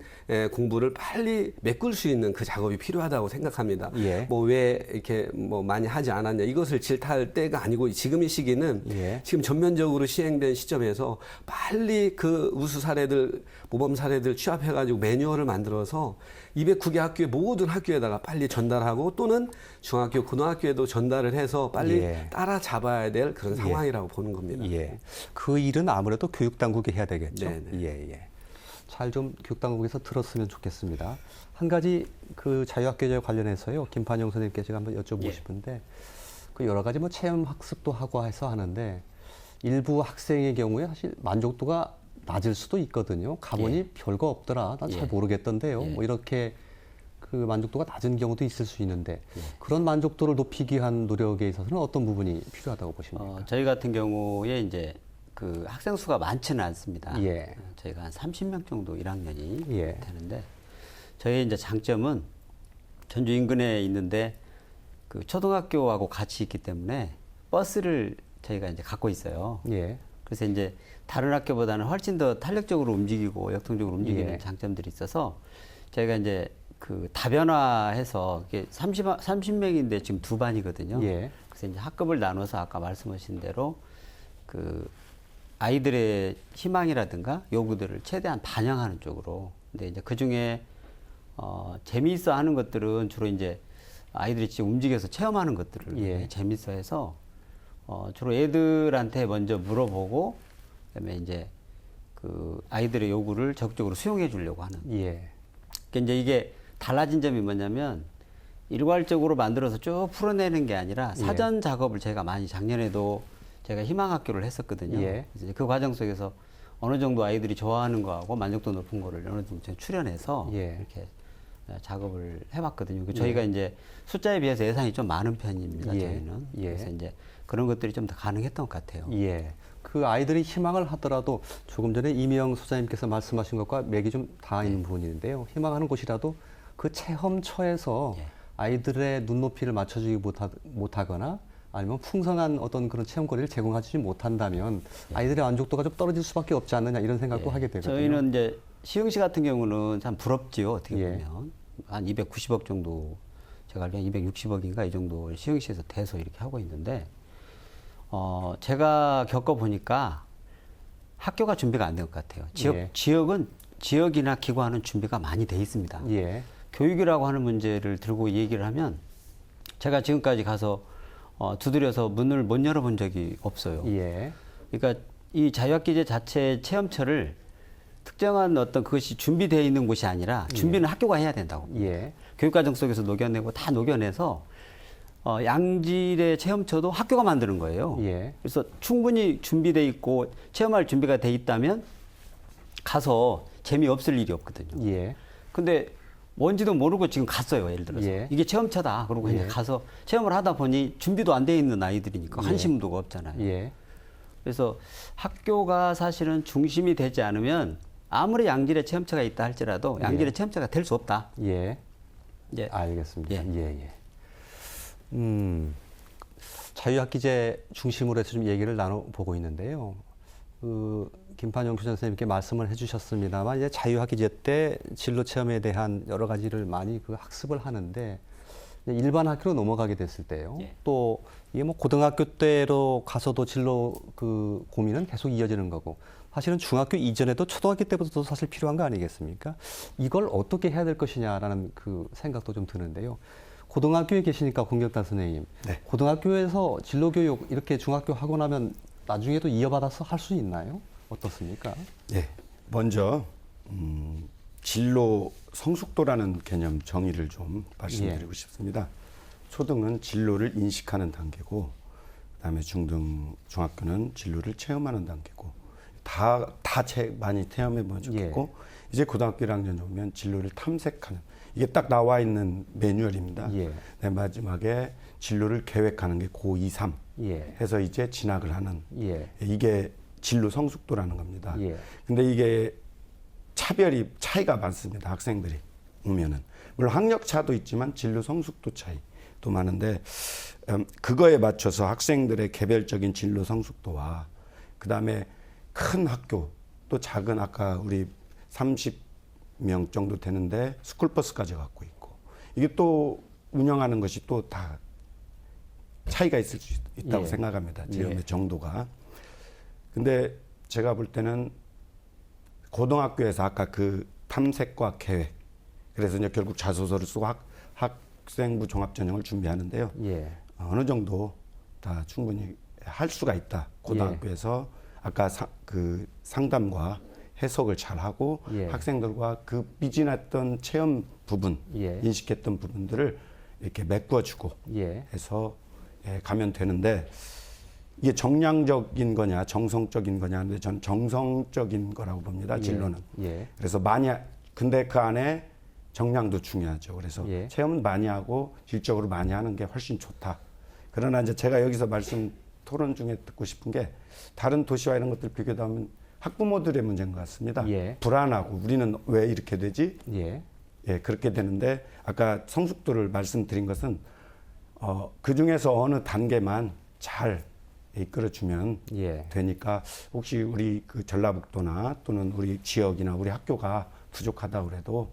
공부를 빨리 메꿀 수 있는 그 작업이 필요하다고 생각합니다. 뭐 왜 이렇게 뭐 많이 하지 않았냐, 이것을 질타할 때가 아니고 지금 이 시기는 지금 전면적으로 시행된 시점에서 빨리 그 우수 사례들, 모범 사례들 취합해가지고 매뉴얼을 만들어서 209개 학교의 모든 학교에다가 빨리 전달하고 또는 중학교, 고등학교에도 전달을 해서 빨리 따라잡아야 될 그런 상황이라고 보는 겁니다. 그 일은 아무래도 교육당국이 해야 되겠죠. 네네. 잘 좀 교육당국에서 들었으면 좋겠습니다. 한 가지 자유학교제 관련해서요, 김판영 선생님께 제가 한번 여쭤보고 싶은데, 여러 가지 뭐 체험 학습도 하고 해서 하는데 일부 학생의 경우에 사실 만족도가 낮을 수도 있거든요. 가보니 별거 없더라. 난 잘 모르겠던데요. 뭐 이렇게 만족도가 낮은 경우도 있을 수 있는데 그런 만족도를 높이기 위한 노력에 있어서는 어떤 부분이 필요하다고 보십니까? 저희 같은 경우에 이제 학생 수가 많지는 않습니다. 저희가 한 30명 정도 1학년이 되는데, 저희 이제 장점은 전주 인근에 있는데 초등학교하고 같이 있기 때문에 버스를 저희가 이제 갖고 있어요. 그래서 이제 다른 학교보다는 훨씬 더 탄력적으로 움직이고 역동적으로 움직이는 장점들이 있어서 저희가 이제 다변화해서 이게 30명인데 지금 2반이거든요. 그래서 이제 학급을 나눠서 아까 말씀하신 대로 아이들의 희망이라든가 요구들을 최대한 반영하는 쪽으로. 근데 이제 그 중에 재미있어 하는 것들은 주로 이제 아이들이 직접 움직여서 체험하는 것들을 재밌어 해서 주로 애들한테 먼저 물어보고 그다음에 이제 아이들의 요구를 적극적으로 수용해 주려고 하는. 그러니까 이제 이게 달라진 점이 뭐냐면 일괄적으로 만들어서 쭉 풀어내는 게 아니라 사전 작업을 제가 많이 작년에도 제가 희망학교를 했었거든요. 그래서 그 과정 속에서 어느 정도 아이들이 좋아하는 거하고 만족도 높은 거를 어느 정도 출연해서 이렇게 작업을 해봤거든요. 저희가 이제 숫자에 비해서 예산이 좀 많은 편입니다. 저희는. 그래서 이제 그런 것들이 좀 더 가능했던 것 같아요. 그 아이들이 희망을 하더라도 조금 전에 이명 소장님께서 말씀하신 것과 맥이 좀 닿아 있는 부분인데요. 희망하는 곳이라도 그 체험처에서 아이들의 눈높이를 맞춰주지 못하거나 아니면 풍성한 어떤 그런 체험거리를 제공하지 못한다면 아이들의 만족도가 좀 떨어질 수밖에 없지 않느냐 이런 생각도 하게 되거든요. 저희는 이제 시흥시 같은 경우는 참 부럽지요. 어떻게 예. 보면 한 290억 정도, 제가 알기로 260억인가 이 정도 시흥시에서 대서 이렇게 하고 있는데 제가 겪어보니까 학교가 준비가 안 된 것 같아요. 지역은 지역이나 기관은 준비가 많이 돼 있습니다. 예. 교육이라고 하는 문제를 들고 얘기를 하면 제가 지금까지 가서 두드려서 문을 못 열어본 적이 없어요. 예. 그러니까 이 자유학기제 자체 체험처를 특정한 어떤 그것이 준비되어 있는 곳이 아니라 준비는 학교가 해야 된다고. 예. 교육과정 속에서 녹여내고 다 녹여내서 양질의 체험처도 학교가 만드는 거예요. 예. 그래서 충분히 준비돼 있고 체험할 준비가 돼 있다면 가서 재미없을 일이 없거든요. 예. 근데 뭔지도 모르고 지금 갔어요. 예를 들어서 예. 이게 체험처다. 그러고 그냥 예. 가서 체험을 하다 보니 준비도 안 돼 있는 아이들이니까 예. 한심도가 없잖아요. 예. 그래서 학교가 사실은 중심이 되지 않으면 아무리 양질의 체험처가 있다 할지라도 양질의 예. 체험처가 될 수 없다. 예. 예. 알겠습니다. 예. 예. 자유학기제 중심으로 해서 좀 얘기를 나눠보고 있는데요. 김판영 교장 선생님께 말씀을 해주셨습니다만 이제 자유학기제 때 진로 체험에 대한 여러 가지를 많이 학습을 하는데 일반 학교로 넘어가게 됐을 때요. 예. 또 이게 뭐 고등학교 때로 가서도 진로 고민은 계속 이어지는 거고 사실은 중학교 이전에도 초등학교 때부터도 사실 필요한 거 아니겠습니까? 이걸 어떻게 해야 될 것이냐라는 그 생각도 좀 드는데요. 고등학교에 계시니까 공격단 선생님, 네. 고등학교에서 진로교육 이렇게 중학교 하고 나면 나중에도 이어받아서 할 수 있나요? 어떻습니까? 네. 먼저 진로 성숙도라는 개념 정의를 좀 말씀드리고 싶습니다. 초등은 진로를 인식하는 단계고, 그다음에 중등, 중학교는 진로를 체험하는 단계고, 많이 체험해보면 좋겠고, 이제 고등학교 1학년 오면 진로를 탐색하는, 이게 딱 나와 있는 매뉴얼입니다. 예. 네, 마지막에 진로를 계획하는 게 고 2, 3 예. 해서 이제 진학을 하는, 예. 이게 진로 성숙도라는 겁니다. 예. 근데 이게 차이가 많습니다. 학생들이 오면은. 물론 학력 차도 있지만 진로 성숙도 차이도 많은데, 그거에 맞춰서 학생들의 개별적인 진로 성숙도와 그다음에 큰 학교, 또 작은, 아까 우리 30명 정도 되는데 스쿨버스까지 갖고 있고, 이게 또 운영하는 것이 또 다 차이가 있을 수 있다고 예. 생각합니다. 체험의 예. 정도가. 근데 제가 볼 때는 고등학교에서 아까 그 탐색과 계획, 그래서 이제 결국 자소서를 쓰고 학생부 종합전형을 준비하는데요. 예. 어느 정도 다 충분히 할 수가 있다. 고등학교에서 아까 그 상담과 해석을 잘 하고 예. 학생들과 그 미진했던 체험 부분, 예. 인식했던 부분들을 이렇게 메꿔주고 예. 해서 가면 되는데, 이게 정량적인 거냐 정성적인 거냐 하는데 전 정성적인 거라고 봅니다. 진로는. 예. 그래서 근데 그 안에 정량도 중요하죠. 그래서 예. 체험은 많이 하고 질적으로 많이 하는 게 훨씬 좋다. 그러나 이제 제가 여기서 토론 중에 듣고 싶은 게, 다른 도시와 이런 것들 비교하다 보면 학부모들의 문제인 것 같습니다. 예. 불안하고 우리는 왜 이렇게 되지? 예. 예, 그렇게 되는데, 아까 성숙도를 말씀드린 것은 그 중에서 어느 단계만 잘 이끌어주면 예. 되니까, 혹시 우리 그 전라북도나 또는 우리 지역이나 우리 학교가 부족하다 그래도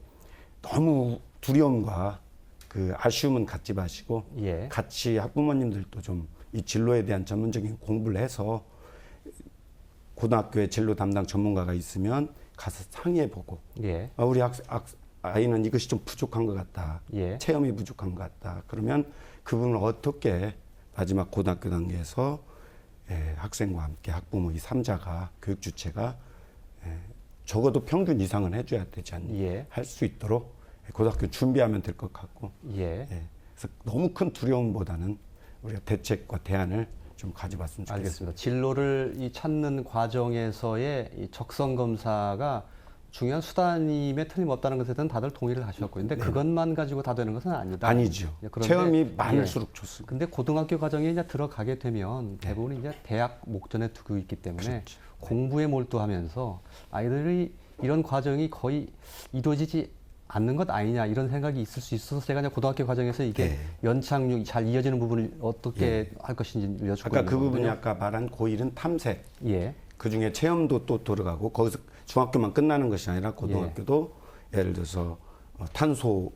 너무 두려움과 그 아쉬움은 갖지 마시고, 예. 같이 학부모님들도 좀 이 진로에 대한 전문적인 공부를 해서, 고등학교에 진로 담당 전문가가 있으면 가서 상의해보고, 예. 우리 아이는 이것이 좀 부족한 것 같다. 예. 체험이 부족한 것 같다. 그러면 그분을 어떻게 마지막 고등학교 단계에서 학생과 함께 학부모 이 3자가, 교육 주체가 적어도 평균 이상은 해줘야 되지 않나. 예. 할 수 있도록 고등학교 준비하면 될 것 같고. 예. 그래서 너무 큰 두려움보다는 우리가 대책과 대안을 좀 가져봤으면 좋겠습니다. 알겠습니다. 진로를 찾는 과정에서의 이 적성 검사가 중요한 수단임에 틀림없다는 것에 대해서는 다들 동의를 하셨고, 근데 그것만 가지고 다 되는 것은 아니다. 아니죠. 그런데, 체험이 많을수록 좋습니다. 근데 고등학교 과정에 이제 들어가게 되면 대부분 이제 대학 목전에 두고 있기 때문에 공부에 몰두하면서 아이들이 이런 과정이 거의 이루어지지 않는 것 아니냐 이런 생각이 있을 수 있어서 제가 그냥 고등학교 과정에서 이게 네. 연착륙이 잘 이어지는 부분을 어떻게 할 것인지 여쭙고 아까 있는 그 부분이 거거든요. 아까 말한 고1은 탐색. 예. 그 중에 체험도 또 들어가고 거기서 중학교만 끝나는 것이 아니라 고등학교도 예를 들어서 탄소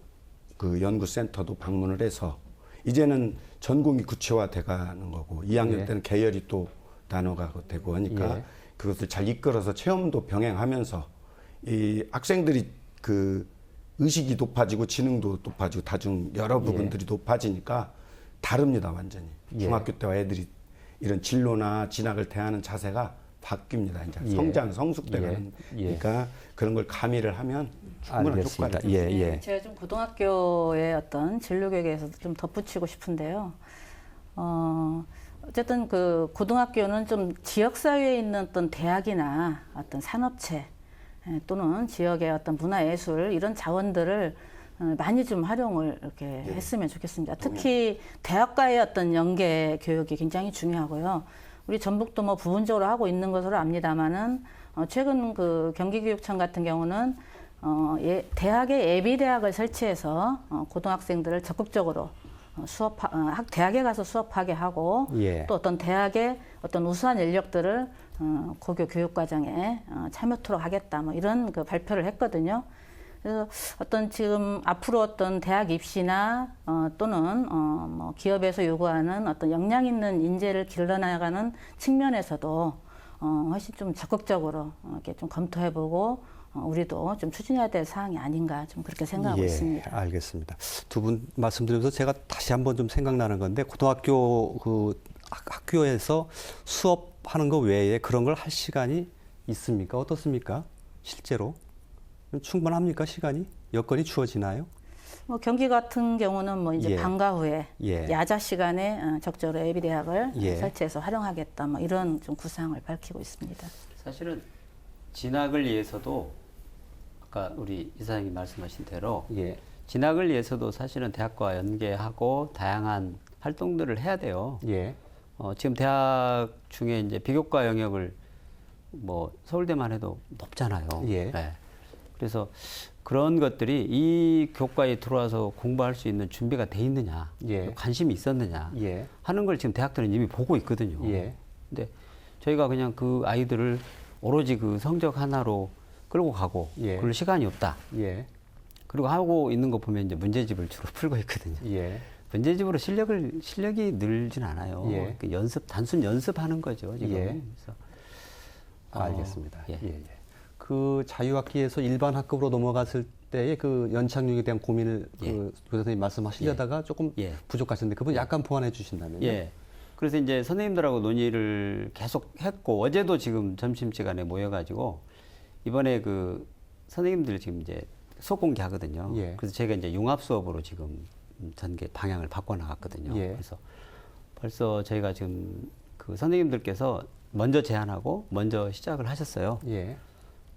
그 연구센터도 방문을 해서 이제는 전공이 구체화돼 가는 거고 2학년 예. 때는 계열이 또 단어가 되고 하니까 예. 그것을 잘 이끌어서 체험도 병행하면서 이 학생들이 그 의식이 높아지고 지능도 높아지고 다중 여러 부분들이 높아지니까 다릅니다 완전히. 예. 중학교 때와 애들이 이런 진로나 진학을 대하는 자세가 바뀝니다. 이제 예. 성장 성숙돼가는 예. 그러니까 그런 걸 가미를 하면 충분한 알겠습니다. 효과를. 예, 예. 제가 좀 고등학교의 어떤 진로교육에 대해서 좀 덧붙이고 싶은데요. 어쨌든 그 고등학교는 좀 지역사회에 있는 어떤 대학이나 어떤 산업체 또는 지역의 어떤 문화예술 이런 자원들을 많이 좀 활용을 이렇게 했으면 좋겠습니다. 특히 대학과의 어떤 연계 교육이 굉장히 중요하고요. 우리 전북도 뭐 부분적으로 하고 있는 것으로 압니다만은 최근 그 경기교육청 같은 경우는 대학에 예비대학을 설치해서 고등학생들을 적극적으로 대학에 가서 수업하게 하고 예. 또 어떤 대학의 어떤 우수한 인력들을 고교 교육과정에 참여토록 하겠다 뭐 이런 그 발표를 했거든요. 그래서 어떤 지금 앞으로 어떤 대학 입시나 또는 뭐 기업에서 요구하는 어떤 역량 있는 인재를 길러나가는 측면에서도 훨씬 좀 적극적으로 이렇게 좀 검토해보고 우리도 좀 추진해야 될 사항이 아닌가 좀 그렇게 생각하고 있습니다. 알겠습니다. 두 분 말씀드리면서 제가 다시 한번 좀 생각나는 건데 고등학교 그 학교에서 수업하는 거 외에 그런 걸 할 시간이 있습니까? 어떻습니까? 실제로 충분합니까? 시간이 여건이 주어지나요? 뭐 경기 같은 경우는 뭐 이제 예. 방과 후에 예. 야자 시간에 적절히 예비대학을 예. 설치해서 활용하겠다 뭐 이런 좀 구상을 밝히고 있습니다. 사실은 진학을 위해서도 아까 우리 이사장님 말씀하신 대로 예. 진학을 위해서도 사실은 대학과 연계하고 다양한 활동들을 해야 돼요. 예. 지금 대학 중에 이제 비교과 영역을 뭐 서울대만 해도 높잖아요. 예. 네. 그래서 그런 것들이 이 교과에 들어와서 공부할 수 있는 준비가 돼 있느냐, 예. 관심이 있었느냐 예. 하는 걸 지금 대학들은 이미 보고 있거든요. 예. 근데 저희가 그냥 그 아이들을 오로지 그 성적 하나로 끌고 가고 예. 그럴 시간이 없다. 예. 그리고 하고 있는 거 보면 이제 문제집을 주로 풀고 있거든요. 예. 문제집으로 실력이 늘진 않아요. 예. 그 단순 연습하는 거죠, 지금. 예. 그래서 알겠습니다. 예. 예. 예. 그 자유학기에서 일반 학급으로 넘어갔을 때의 그 연착륙에 대한 고민을 예. 그 교사선생님 말씀하시려다가 조금 예. 부족하신데 그분 약간 보완해 주신다면요. 예. 그래서 이제 선생님들하고 논의를 계속 했고 어제도 지금 점심시간에 모여가지고 이번에 그 선생님들 지금 이제 수업 공개하거든요. 예. 그래서 제가 이제 융합 수업으로 지금 전개 방향을 바꿔 나갔거든요. 예. 그래서 벌써 저희가 지금 그 선생님들께서 먼저 제안하고 먼저 시작을 하셨어요. 예.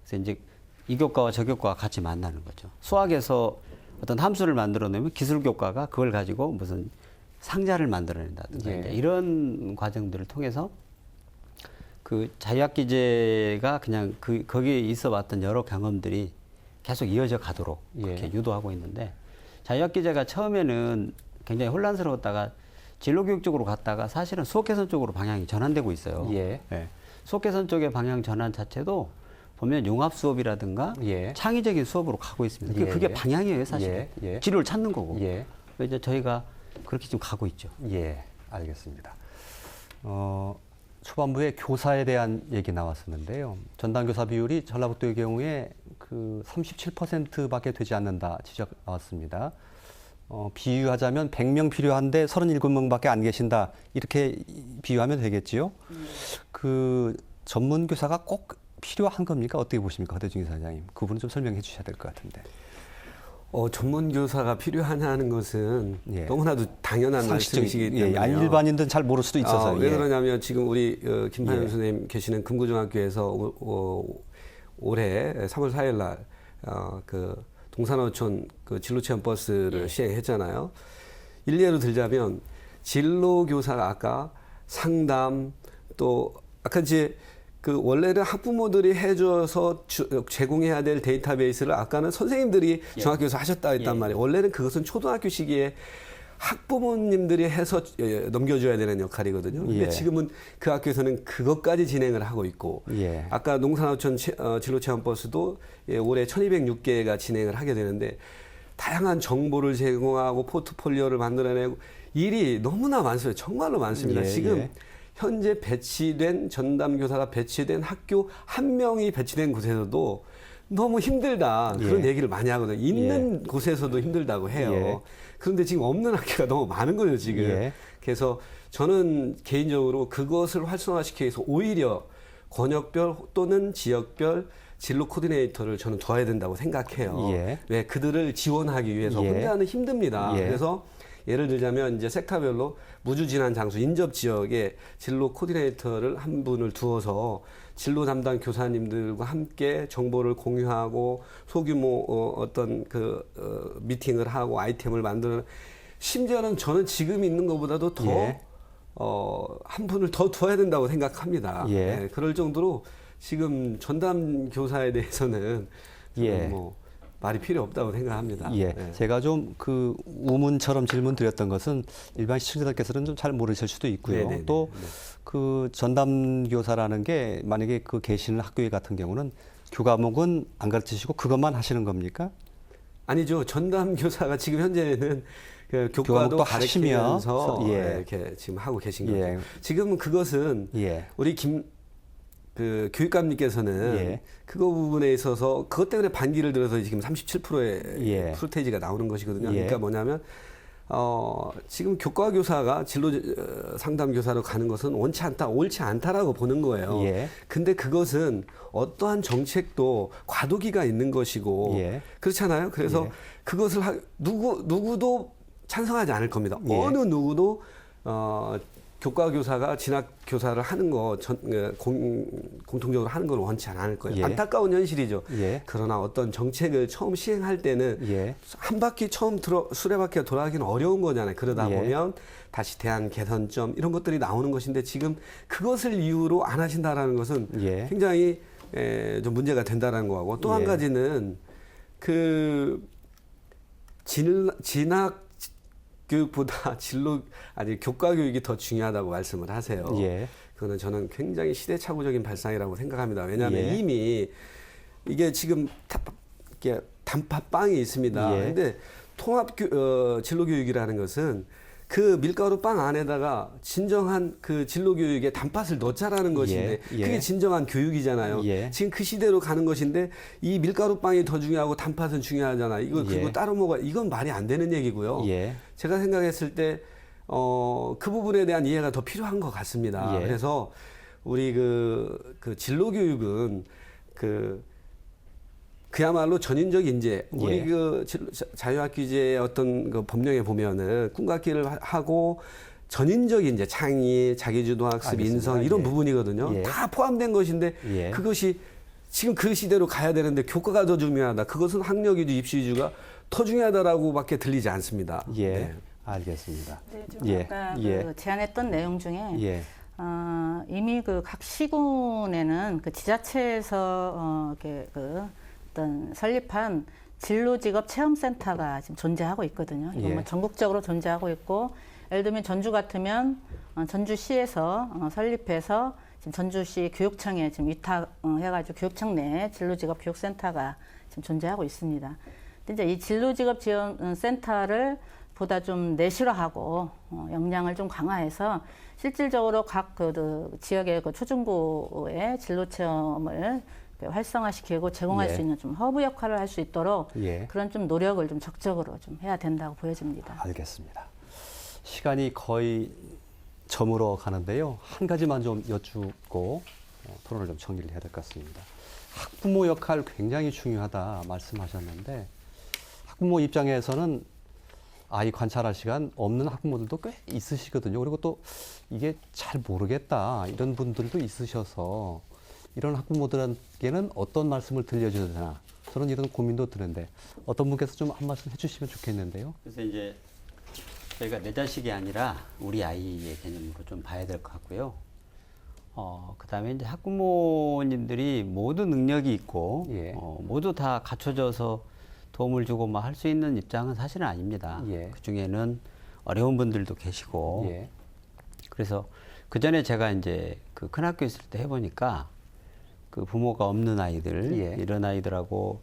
그래서 이제 이 교과와 저 교과가 같이 만나는 거죠. 수학에서 어떤 함수를 만들어내면 기술 교과가 그걸 가지고 무슨 상자를 만들어낸다든가 예. 이제 이런 과정들을 통해서 그 자유학기제가 그냥 거기에 있어봤던 여러 경험들이 계속 이어져 가도록 그렇게 예. 유도하고 있는데 자유학기제가 처음에는 굉장히 혼란스러웠다가 진로교육 쪽으로 갔다가 사실은 수업개선 쪽으로 방향이 전환되고 있어요. 예. 예. 수업개선 쪽의 방향 전환 자체도 보면 융합 수업이라든가 예. 창의적인 수업으로 가고 있습니다. 예, 그게 예. 방향이에요, 사실. 예, 예. 기로를 찾는 거고. 예. 이제 저희가 그렇게 좀 가고 있죠. 예. 알겠습니다. 초반부에 교사에 대한 얘기 나왔었는데요. 전담 교사 비율이 전라북도의 경우에 그 37%밖에 되지 않는다 지적 나왔습니다. 비유하자면 100명 필요한데 37명밖에 안 계신다. 이렇게 비유하면 되겠지요. 그 전문 교사가 꼭 필요한 겁니까? 어떻게 보십니까? 허대중 이사장님. 그 부분 좀 설명해 주셔야 될 것 같은데. 전문 교사가 필요하냐는 것은 예. 너무나도 당연한 말씀이시기 때문에 예, 아니 일반인들은 잘 모를 수도 있어서. 왜 예. 그러냐면 지금 우리 김판영 예. 선생님 계시는 금구중학교에서 올해 3월 4일 날 그 동산어촌 그 진로체험 버스를 예. 시행했잖아요. 일례로 들자면 진로 교사가 아까 상담 또 아까 이제 그 원래는 학부모들이 해줘서 제공해야 될 데이터베이스를 아까는 선생님들이 중학교에서 하셨다 했단 말이에요. 원래는 그것은 초등학교 시기에 학부모님들이 해서 넘겨줘야 되는 역할이거든요. 근데 지금은 그 학교에서는 그것까지 진행을 하고 있고, 아까 농산어촌 진로체험버스도 올해 1206개가 진행을 하게 되는데, 다양한 정보를 제공하고 포트폴리오를 만들어내고 일이 너무나 많습니다. 정말로 많습니다. 지금 현재 배치된 전담교사가 배치된 학교 한 명이 배치된 곳에서도 너무 힘들다 그런 얘기를 많이 하거든요. 있는 곳에서도 힘들다고 해요. 그런데 지금 없는 학교가 너무 많은 거예요, 지금. 그래서 저는 개인적으로 그것을 활성화시키기 위해서 오히려 권역별 또는 지역별 진로 코디네이터를 저는 둬야 된다고 생각해요. 왜 그들을 지원하기 위해서 혼자는 힘듭니다. 그래서 예를 들자면 이제 섹터별로 무주진한 장소, 인접 지역에 진로 코디네이터를 한 분을 두어서 진로 담당 교사님들과 함께 정보를 공유하고 소규모 어떤 미팅을 하고 아이템을 만드는, 심지어는 저는 지금 있는 것보다도 더 한 분을 더 둬야 된다고 생각합니다. 그럴 정도로 지금 전담 교사에 대해서는 뭐 말이 필요 없다고 생각합니다. 제가 좀 그 우문처럼 질문 드렸던 것은 일반 시청자들께서는 좀 잘 모르실 수도 있고요. 또 그 전담 교사라는 게 만약에 그 계시는 학교 같은 경우는 교과목은 안 가르치시고 그것만 하시는 겁니까? 아니죠. 전담 교사가 지금 현재는 그 교과도 가르치면서 이렇게 지금 하고 계신 거죠. 지금은 그것은 우리 그 교육감님께서는 그거 부분에 있어서 그것 때문에 반기를 들어서 지금 37%의 프로테이지가 나오는 것이거든요. 그러니까 뭐냐면 지금 교과 교사가 진로 상담 교사로 가는 것은 원치 않다, 옳지 않다라고 보는 거예요. 근데 그것은 어떠한 정책도 과도기가 있는 것이고 그렇잖아요. 그래서 그것을 누구도 찬성하지 않을 겁니다. 어느 누구도 교과 교사가 진학 교사를 하는 거 공통적으로 하는 건 원치 않을 거예요. 안타까운 현실이죠. 그러나 어떤 정책을 처음 시행할 때는 한 바퀴 처음 수레바퀴가 돌아가기는 어려운 거잖아요. 그러다 보면 다시 대안 개선점 이런 것들이 나오는 것인데 지금 그것을 이유로 안 하신다라는 것은 굉장히 좀 문제가 된다라는 거하고 또 한 가지는 그 진학 교육보다 교과 교육이 더 중요하다고 말씀을 하세요. 그거는 저는 굉장히 시대착오적인 발상이라고 생각합니다. 왜냐하면 이미 이게 지금 이렇게 단팥빵이 있습니다. 근데 통합 진로 교육이라는 것은 그 밀가루 빵 안에다가 진정한 그 진로 교육에 단팥을 넣자라는 것인데 그게 진정한 교육이잖아요. 지금 그 시대로 가는 것인데 이 밀가루 빵이 더 중요하고 단팥은 중요하잖아. 그거 따로 먹어. 이건 말이 안 되는 얘기고요. 제가 생각했을 때 그 부분에 대한 이해가 더 필요한 것 같습니다. 그래서 우리 그 진로 교육은 그야말로 전인적 인재. 우리 자유학기제의 어떤 그 법령에 보면은 꿈갖기를 하고 전인적 인재, 창의, 자기주도학습, 인성 이런 부분이거든요. 다 포함된 것인데 그것이 지금 그 시대로 가야 되는데 교과가 더 중요하다. 그것은 학력위주, 입시위주가 더 중요하다라고밖에 들리지 않습니다. 알겠습니다. 아까 그 제안했던 내용 중에 이미 그 각 시군에는 그 지자체에서 어떤 설립한 진로직업 체험센터가 지금 존재하고 있거든요. 이건 뭐 전국적으로 존재하고 있고, 예를 들면 전주 같으면 전주시에서 설립해서 지금 전주시 교육청에 지금 위탁해가지고 교육청 내에 진로직업 교육센터가 지금 존재하고 있습니다. 근데 이제 이 진로직업 지원센터를 보다 좀 내실화하고 역량을 좀 강화해서 실질적으로 각 지역의 초중고의 진로 체험을 활성화시키고 제공할 수 있는 좀 허브 역할을 할 수 있도록 그런 좀 노력을 좀 적극적으로 좀 해야 된다고 보여집니다. 알겠습니다. 시간이 거의 저물어 가는데요. 한 가지만 좀 여쭙고 토론을 좀 정리를 해야 될 것 같습니다. 학부모 역할 굉장히 중요하다 말씀하셨는데 학부모 입장에서는 아이 관찰할 시간 없는 학부모들도 꽤 있으시거든요. 그리고 또 이게 잘 모르겠다 이런 분들도 있으셔서 이런 학부모들에게는 어떤 말씀을 들려줘야 되나 저는 이런 고민도 드는데 어떤 분께서 좀 한 말씀 해주시면 좋겠는데요. 그래서 이제 저희가 내 자식이 아니라 우리 아이의 개념으로 좀 봐야 될 것 같고요. 그다음에 이제 학부모님들이 모두 능력이 있고 예. 모두 다 갖춰져서 도움을 주고 막 할 수 있는 입장은 사실은 아닙니다. 예. 그 중에는 어려운 분들도 계시고 예. 그래서 그 전에 제가 이제 그 큰 학교 있을 때 해보니까 그 부모가 없는 아이들 예. 이런 아이들하고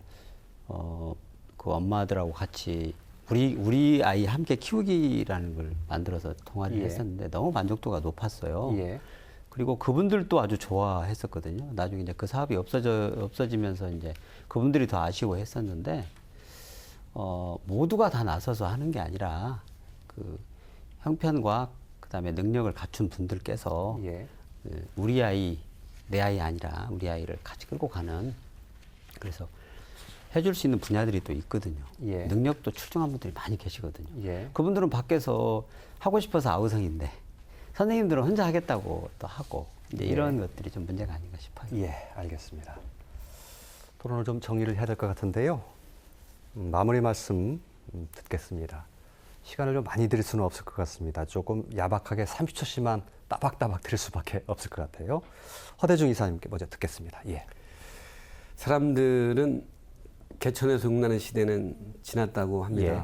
그 엄마들하고 같이 우리 아이 함께 키우기라는 걸 만들어서 동아리를 예. 했었는데 너무 만족도가 높았어요. 예. 그리고 그분들도 아주 좋아했었거든요. 나중에 이제 그 사업이 없어지면서 이제 그분들이 더 아쉬워했었는데 모두가 다 나서서 하는 게 아니라 그 형편과 그다음에 능력을 갖춘 분들께서 예. 우리 아이 내 아이 아니라 우리 아이를 같이 끌고 가는 그래서 해줄 수 있는 분야들이 또 있거든요. 예. 능력도 출중한 분들이 많이 계시거든요. 예. 그분들은 밖에서 하고 싶어서 아우성인데 선생님들은 혼자 하겠다고 또 하고 이제 예. 이런 것들이 좀 문제가 아닌가 싶어요. 예, 알겠습니다. 토론을 좀 정리를 해야 될 것 같은데요. 마무리 말씀 듣겠습니다. 시간을 좀 많이 드릴 수는 없을 것 같습니다. 조금 야박하게 30초씩만 따박따박 드릴 수밖에 없을 것 같아요. 허대중 이사님께 먼저 듣겠습니다. 예. 사람들은 개천에서 욕나는 시대는 지났다고 합니다. 예.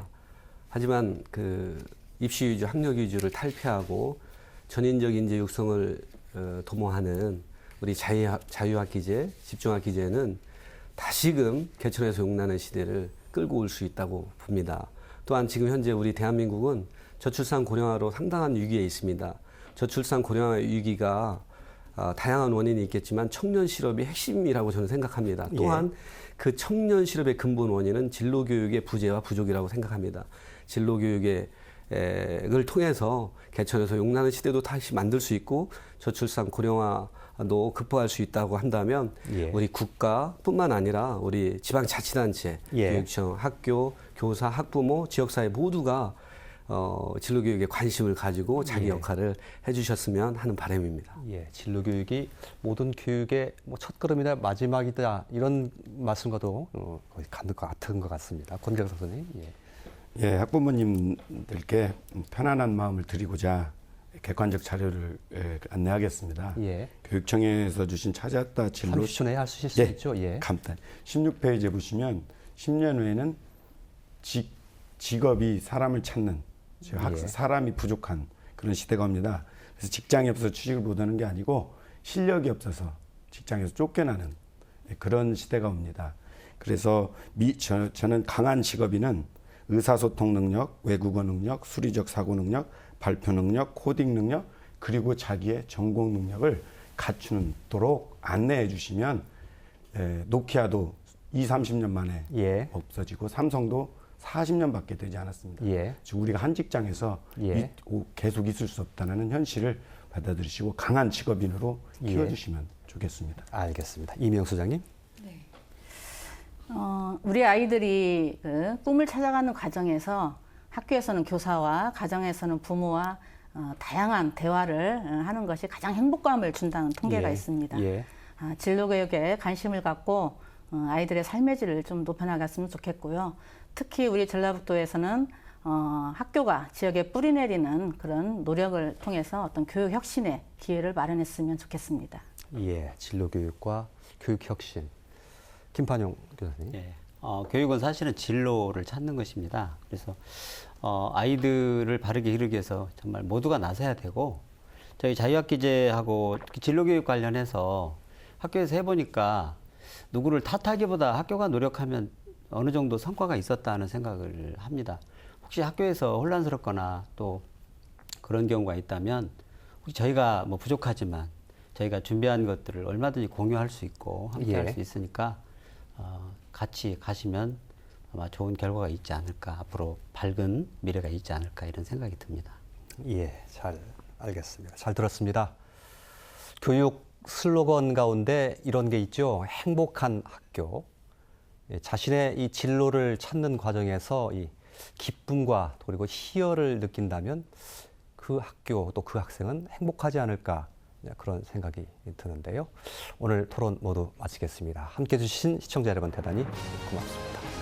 하지만 그 입시 위주, 학력 위주를 탈피하고 전인적 인재 육성을 도모하는 우리 자유학기제, 집중학기제는 다시금 개천에서 욕나는 시대를 끌고 올 수 있다고 봅니다. 또한 지금 현재 우리 대한민국은 저출산 고령화로 상당한 위기에 있습니다. 저출산 고령화 위기가 다양한 원인이 있겠지만 청년 실업이 핵심이라고 저는 생각합니다. 또한 그 청년 실업의 근본 원인은 진로 교육의 부재와 부족이라고 생각합니다. 진로 교육을 통해서 개천에서 욕나는 시대도 다시 만들 수 있고 저출산 고령화도 극복할 수 있다고 한다면 우리 국가뿐만 아니라 우리 지방자치단체, 교육청, 학교, 교사, 학부모, 지역사회 모두가 진로교육에 관심을 가지고 자기 역할을 해주셨으면 하는 바람입니다. 예, 진로교육이 모든 교육의 첫걸음이다, 마지막이다 이런 말씀과도 거의 같은 것 같습니다. 권경석 선생님. 예. 예, 학부모님들께 편안한 마음을 드리고자 객관적 자료를 안내하겠습니다. 예. 교육청에서 주신 찾았다 진로 30초 내에 할 수 있을 수 있죠. 예. 간단. 16페이지에 보시면 10년 후에는 직업이 사람을 찾는 사람이 부족한 그런 시대가 옵니다. 그래서 직장이 없어서 취직을 못하는 게 아니고 실력이 없어서 직장에서 쫓겨나는 그런 시대가 옵니다. 그래서 저는 강한 직업인은 의사소통 능력, 외국어 능력, 수리적 사고 능력, 발표 능력, 코딩 능력, 그리고 자기의 전공 능력을 갖추도록 안내해 주시면 노키아도 20-30년 만에 없어지고 삼성도 40년밖에 되지 않았습니다. 즉 우리가 한 직장에서 계속 있을 수 없다는 현실을 받아들이시고 강한 직업인으로 키워주시면 좋겠습니다. 알겠습니다. 이명 소장님. 네. 우리 아이들이 그 꿈을 찾아가는 과정에서 학교에서는 교사와 가정에서는 부모와 다양한 대화를 하는 것이 가장 행복감을 준다는 통계가 있습니다. 진로교육에 관심을 갖고 아이들의 삶의 질을 좀 높여나갔으면 좋겠고요. 특히 우리 전라북도에서는 학교가 지역에 뿌리내리는 그런 노력을 통해서 어떤 교육 혁신의 기회를 마련했으면 좋겠습니다. 예, 진로교육과 교육혁신. 김판용 교수님. 예. 교육은 사실은 진로를 찾는 것입니다. 그래서 아이들을 바르게 기르기 위해서 정말 모두가 나서야 되고 저희 자유학기제하고 진로교육 관련해서 학교에서 해보니까 누구를 탓하기보다 학교가 노력하면 어느 정도 성과가 있었다는 생각을 합니다. 혹시 학교에서 혼란스럽거나 또 그런 경우가 있다면 혹시 저희가 뭐 부족하지만 저희가 준비한 것들을 얼마든지 공유할 수 있고 함께 할 수 있으니까 같이 가시면 아마 좋은 결과가 있지 않을까, 앞으로 밝은 미래가 있지 않을까 이런 생각이 듭니다. 예, 잘 알겠습니다. 잘 들었습니다. 교육 슬로건 가운데 이런 게 있죠. 행복한 학교. 자신의 이 진로를 찾는 과정에서 이 기쁨과 그리고 희열을 느낀다면 그 학교 또 그 학생은 행복하지 않을까 그런 생각이 드는데요. 오늘 토론 모두 마치겠습니다. 함께해 주신 시청자 여러분 대단히 고맙습니다.